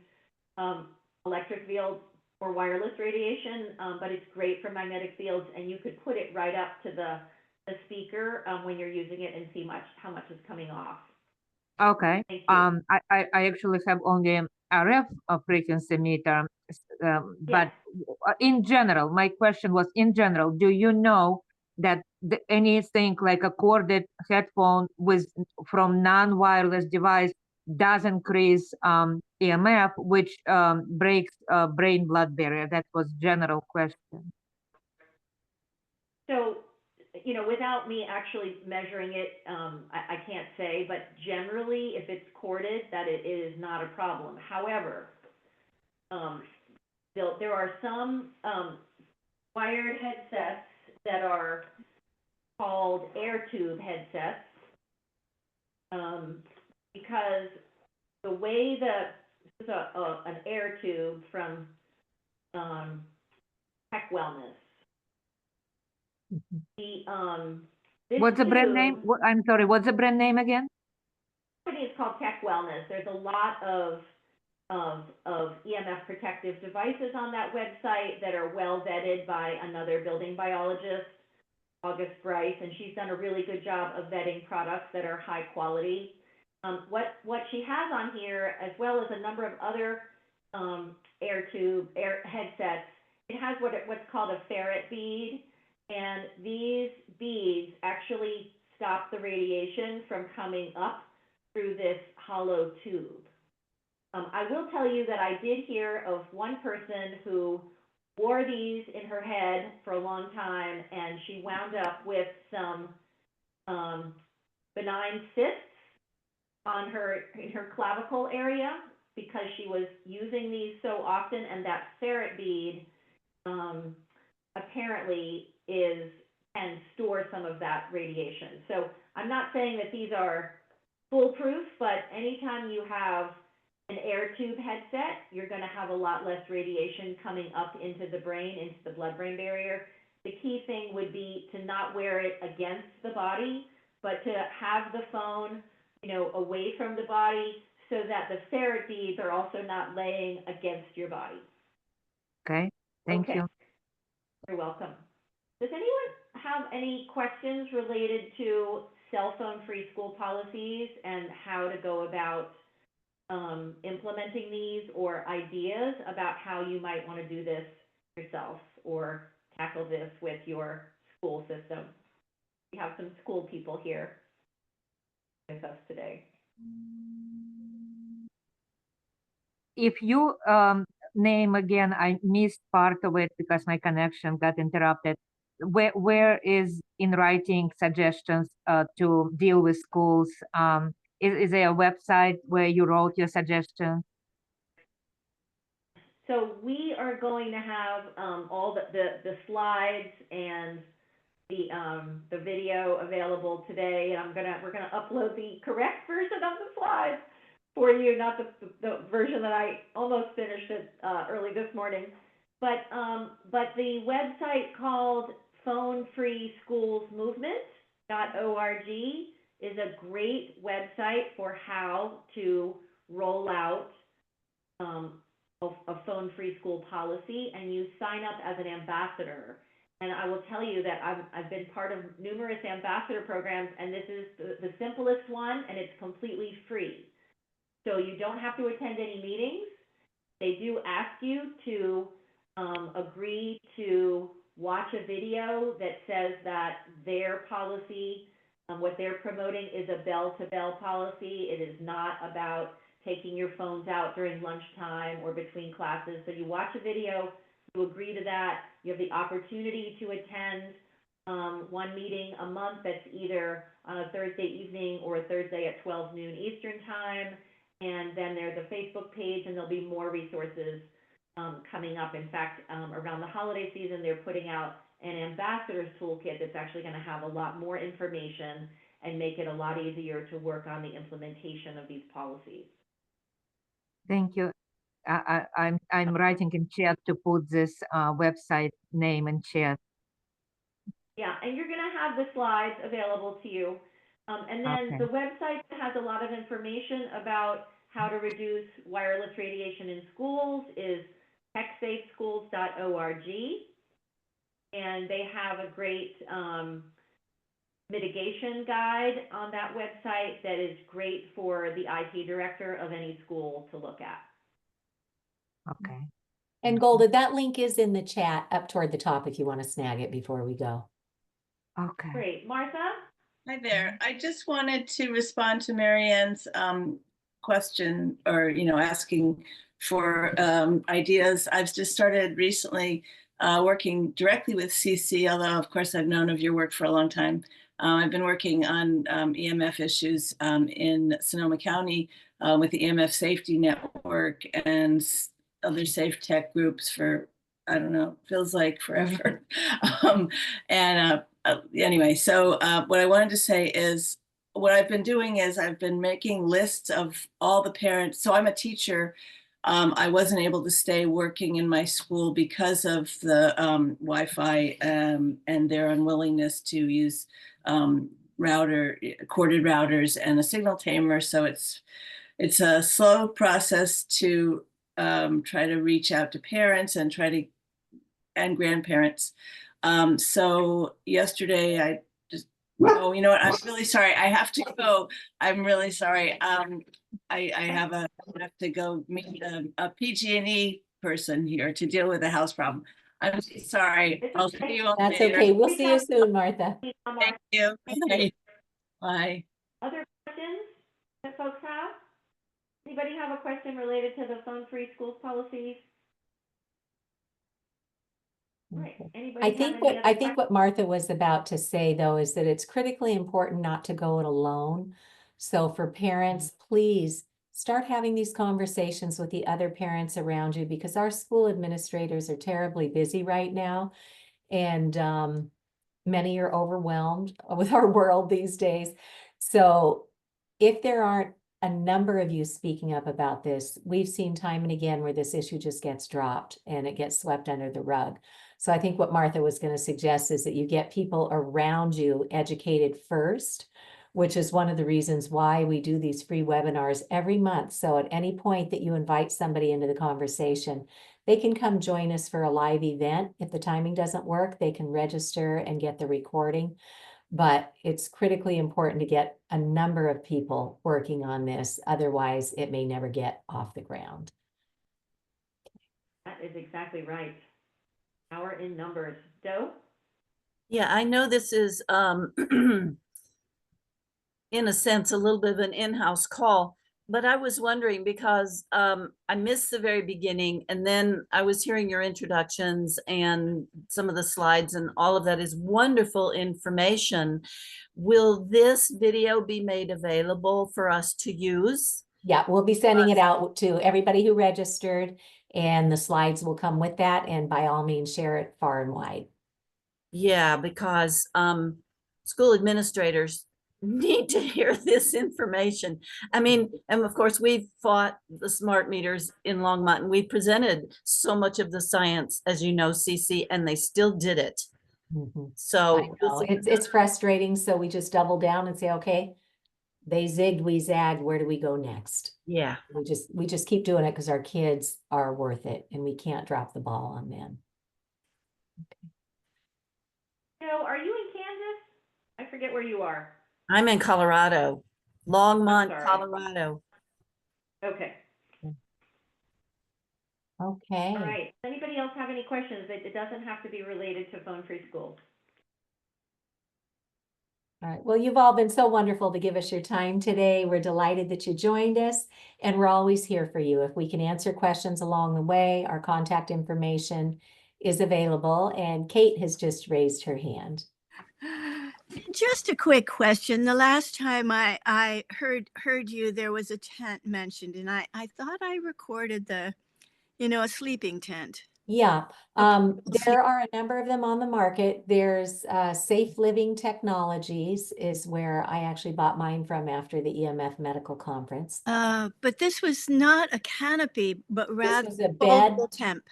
electric fields or wireless radiation, but it's great for magnetic fields, and you could put it right up to the speaker when you're using it and see how much is coming off. Okay. I actually have only RF frequency meter, but in general, my question was, in general, do you know that anything like a corded headphone from non-wireless device does increase EMF, which breaks brain-blood barrier? That was general question. So, without me actually measuring it, I can't say, but generally, if it's corded, that it is not a problem. However, there are some wired headsets that are called air tube headsets, because the way this is an air tube from Tech Wellness. What's the brand name? I'm sorry, what's the brand name again? The company is called Tech Wellness. There's a lot of EMF protective devices on that website that are well vetted by another building biologist, August Bryce, and she's done a really good job of vetting products that are high quality. What she has on here, as well as a number of other air headsets, it has what's called a ferret bead, and these beads actually stop the radiation from coming up through this hollow tube. I will tell you that I did hear of one person who wore these in her head for a long time, and she wound up with some benign cysts on in her clavicle area because she was using these so often, and that ferret bead apparently can store some of that radiation. So I'm not saying that these are foolproof, but anytime you have an air tube headset, you're going to have a lot less radiation coming up into the brain, into the blood-brain barrier. The key thing would be to not wear it against the body, but to have the phone, away from the body so that the ferret beads are also not laying against your body. Okay, thank you. You're welcome. Does anyone have any questions related to cell phone-free school policies and how to go about implementing these, or ideas about how you might want to do this yourself or tackle this with your school system? We have some school people here with us today. If you name again, I missed part of it because my connection got interrupted. Where is in writing suggestions to deal with schools? Is there a website where you wrote your suggestion? So we are going to have all the slides and the video available today, and we're gonna upload the correct version of the slides for you, not the version that I almost finished it early this morning. But the website called phonefreeschoolsmovement.org is a great website for how to roll out a phone-free school policy, and you sign up as an ambassador. And I will tell you that I've been part of numerous ambassador programs, and this is the simplest one, and it's completely free. So you don't have to attend any meetings. They do ask you to agree to watch a video that says that their policy, what they're promoting, is a bell-to-bell policy. It is not about taking your phones out during lunchtime or between classes. So you watch a video, you agree to that, you have the opportunity to attend one meeting a month that's either on a Thursday evening or a Thursday at 12 noon Eastern time. And then there's a Facebook page, and there'll be more resources coming up. In fact, around the holiday season, they're putting out an ambassador's toolkit that's actually going to have a lot more information and make it a lot easier to work on the implementation of these policies. Thank you. I'm writing in chat to put this website name in chat. Yeah, and you're going to have the slides available to you. And then the website has a lot of information about how to reduce wireless radiation in schools is techsafeschools.org. And they have a great mitigation guide on that website that is great for the IT director of any school to look at. Okay. And Golda, that link is in the chat up toward the top if you want to snag it before we go. Okay. Great. Martha? Hi there. I just wanted to respond to Mary Ann's question, or, asking for ideas. I've just started recently working directly with Cece, although of course I've known of your work for a long time. I've been working on EMF issues in Sonoma County with the EMF Safety Network and other SafeTech groups for, I don't know, feels like forever. Anyway, so what I wanted to say is, what I've been doing is I've been making lists of all the parents. So I'm a teacher. I wasn't able to stay working in my school because of the Wi-Fi and their unwillingness to use corded routers and a signal tamer. So it's a slow process to try to reach out to parents and and grandparents. So yesterday I just, oh, you know what? I'm really sorry. I have to go. I'm really sorry. I have to go meet a PG&E person here to deal with a house problem. I'm sorry. I'll see you all That's later. okay. We'll see you soon, Martha. Thank you. Bye. Bye. Other questions that folks have? Anybody have a question related to the phone-free schools policies? Right. Anybody have any other I think what Martha was about to say, though, is that it's critically important not to go it alone. So for parents, please start having these conversations with the other parents around you, because our school administrators are terribly busy right now. And many are overwhelmed with our world these days. So if there aren't a number of you speaking up about this, we've seen time and again where this issue just gets dropped and it gets swept under the rug. So I think what Martha was going to suggest is that you get people around you educated first, which is one of the reasons why we do these free webinars every month. So at any point that you invite somebody into the conversation, they can come join us for a live event. If the timing doesn't work, they can register and get the recording. But it's critically important to get a number of people working on this. Otherwise, it may never get off the ground. That is exactly right. Power in numbers. Doe? Yeah, I know this is, in a sense, a little bit of an in-house call, but I was wondering because I missed the very beginning, and then I was hearing your introductions and some of the slides, and all of that is wonderful information. Will this video be made available for us to use? Yeah, we'll be sending it out to everybody who registered, and the slides will come with that. And by all means, share it far and wide. Yeah, because school administrators need to hear this information. I mean, and of course, we've fought the smart meters in Longmont, and we presented so much of the science, as you know, Cece, and they still did it. I So know, it's frustrating, so we just double down and say, okay, they zigged, we zagged, where do we go next? yeah, We just keep doing it because our kids are worth it and we can't drop the ball on them. So are you in Kansas? I forget where you are. I'm in Colorado, Longmont, sorry. Colorado. Okay. Okay. All right. Does anybody else have any questions? It doesn't have to be related to phone-free schools. All right. Well, you've all been so wonderful to give us your time today. We're delighted that you joined us, and we're always here for you. If we can answer questions along the way, our contact information is available, and Kate has just raised her hand. Just a quick question. The last time I heard you, there was a tent mentioned, and I thought I recorded a sleeping tent. Yeah, there are a number of them on the market. There's Safe Living Technologies is where I actually bought mine from after the EMF medical conference. But this was not a canopy, but rather was a bed, foldable tent.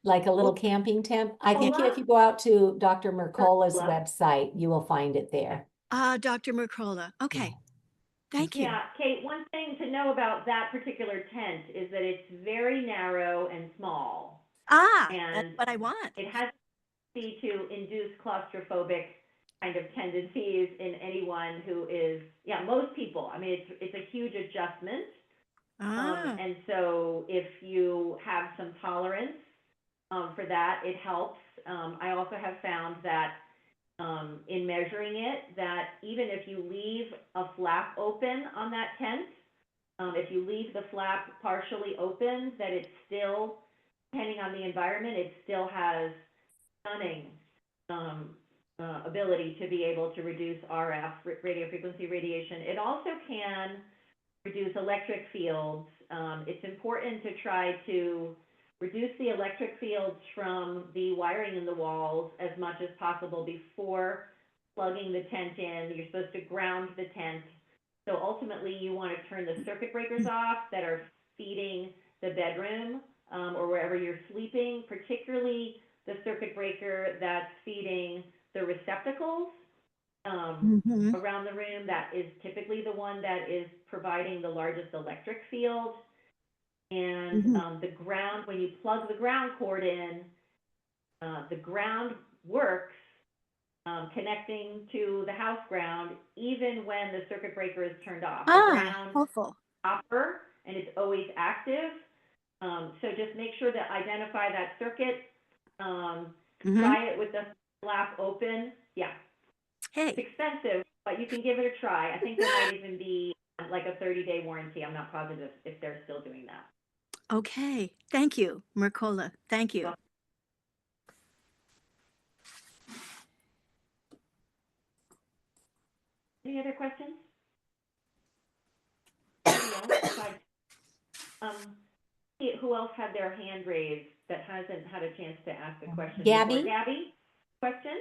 like a little camping tent. I think if you go out to Dr. Mercola's website, you will find it there. Dr. Mercola. Okay. Thank you. Yeah, Kate, one thing to know about that particular tent is that it's very narrow and small. That's And what I want. it has to induce claustrophobic kind of tendencies in anyone who is, most people. I mean, it's a huge adjustment. And so if you have some tolerance for that, it helps. I also have found that in measuring it, that even if you leave a flap open on that tent, if you leave the flap partially open, that it still, depending on the environment, it still has stunning ability to be able to reduce RF, radio frequency radiation. It also can reduce electric fields. It's important to try to reduce the electric fields from the wiring in the walls as much as possible before plugging the tent in. You're supposed to ground the tent. So ultimately, you want to turn the circuit breakers off that are feeding the bedroom or wherever you're sleeping, particularly the circuit breaker that's feeding the receptacles around the room. That is typically the one that is providing the largest electric field. And the ground, when you plug the ground cord in, the ground works connecting to the house ground even when the circuit breaker is turned off. The ground helpful. Copper, and it's always active. So just make sure to identify that circuit. Try it with the flap open. Yeah. Hey. It's expensive, but you can give it a try. I think there might even be like a 30-day warranty. I'm not positive if they're still doing that. Okay. Thank you, Mercola. Thank you. Any other questions? Anybody else? Who else had their hand raised that hasn't had a chance to ask a question? Gabby? Before? Gabby, question?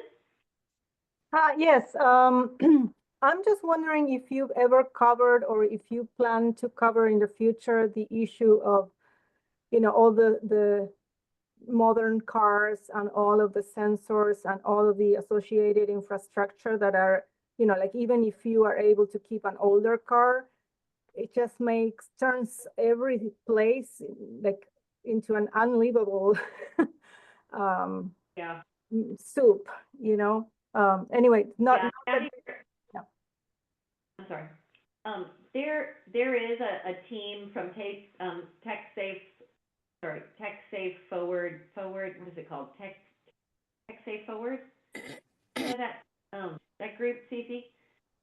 Yes. I'm just wondering if you've ever covered or if you plan to cover in the future the issue of, all the modern cars and all of the sensors and all of the associated infrastructure that are, like even if you are able to keep an older car, it just turns every place like into an unlivable soup, anyway, I'm sorry. There is a team from TechSafe Forward, what is it called? TechSafe Forward? You know that group, Cece?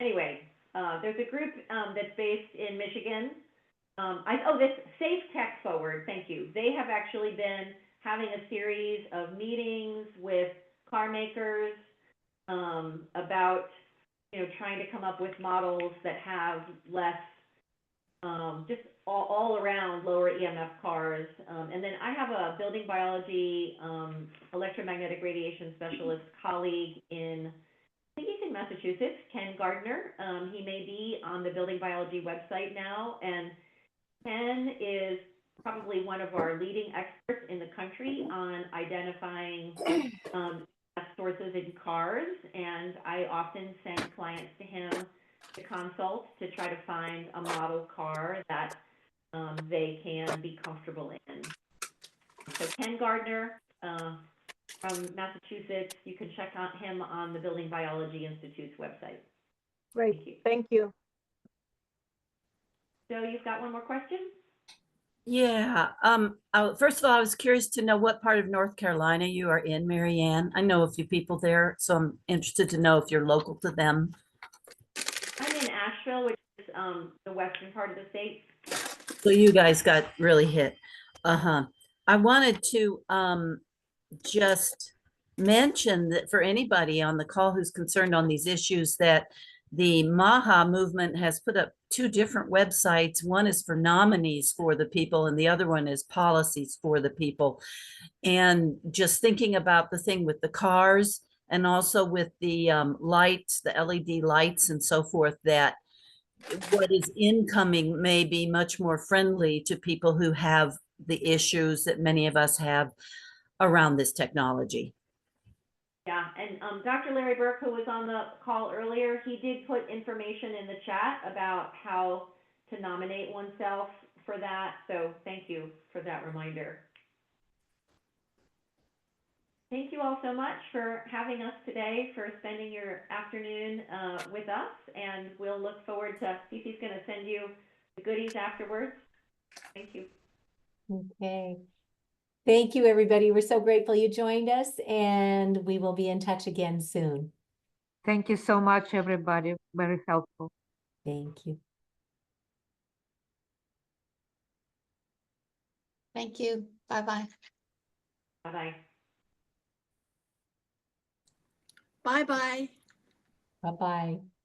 Anyway, there's a group that's based in Michigan. This SafeTech Forward, thank you. They have actually been having a series of meetings with car makers about, trying to come up with models that have less just all around lower EMF cars. And then I have a building biology, electromagnetic radiation specialist colleague in, I think he's in Massachusetts, Ken Gardner. He may be on the building biology website now, and Ken is probably one of our leading experts in the country on identifying sources in cars, and I often send clients to him to consult to try to find a model car that they can be comfortable in. So Ken Gardner from Massachusetts, you can check out him on the Building Biology Institute's website. Great, thank you. So you've got one more question? Yeah. First of all, I was curious to know what part of North Carolina you are in, Mary Anne. I know a few people there, so I'm interested to know if you're local to them. I'm in Asheville, which is the western part of the state. So you guys got really hit. I wanted to just mention that for anybody on the call who's concerned on these issues, that the MAHA movement has put up 2 different websites. One is for nominees for the people, and the other one is policies for the people. And just thinking about the thing with the cars and also with the lights, the LED lights and so forth, that what is incoming may be much more friendly to people who have the issues that many of us have around this technology. Yeah, and Dr. Larry Burke, who was on the call earlier, he did put information in the chat about how to nominate oneself for that. So thank you for that reminder. Thank you all so much for having us today, for spending your afternoon with us, and we'll look forward to, Cece's going to send you the goodies afterwards. Thank you. Okay. Thank you, everybody. We're so grateful you joined us, and we will be in touch again soon. Thank you so much, everybody. Very helpful. Thank you. Thank you. Bye-bye. Bye-bye. Bye-bye. Bye-bye.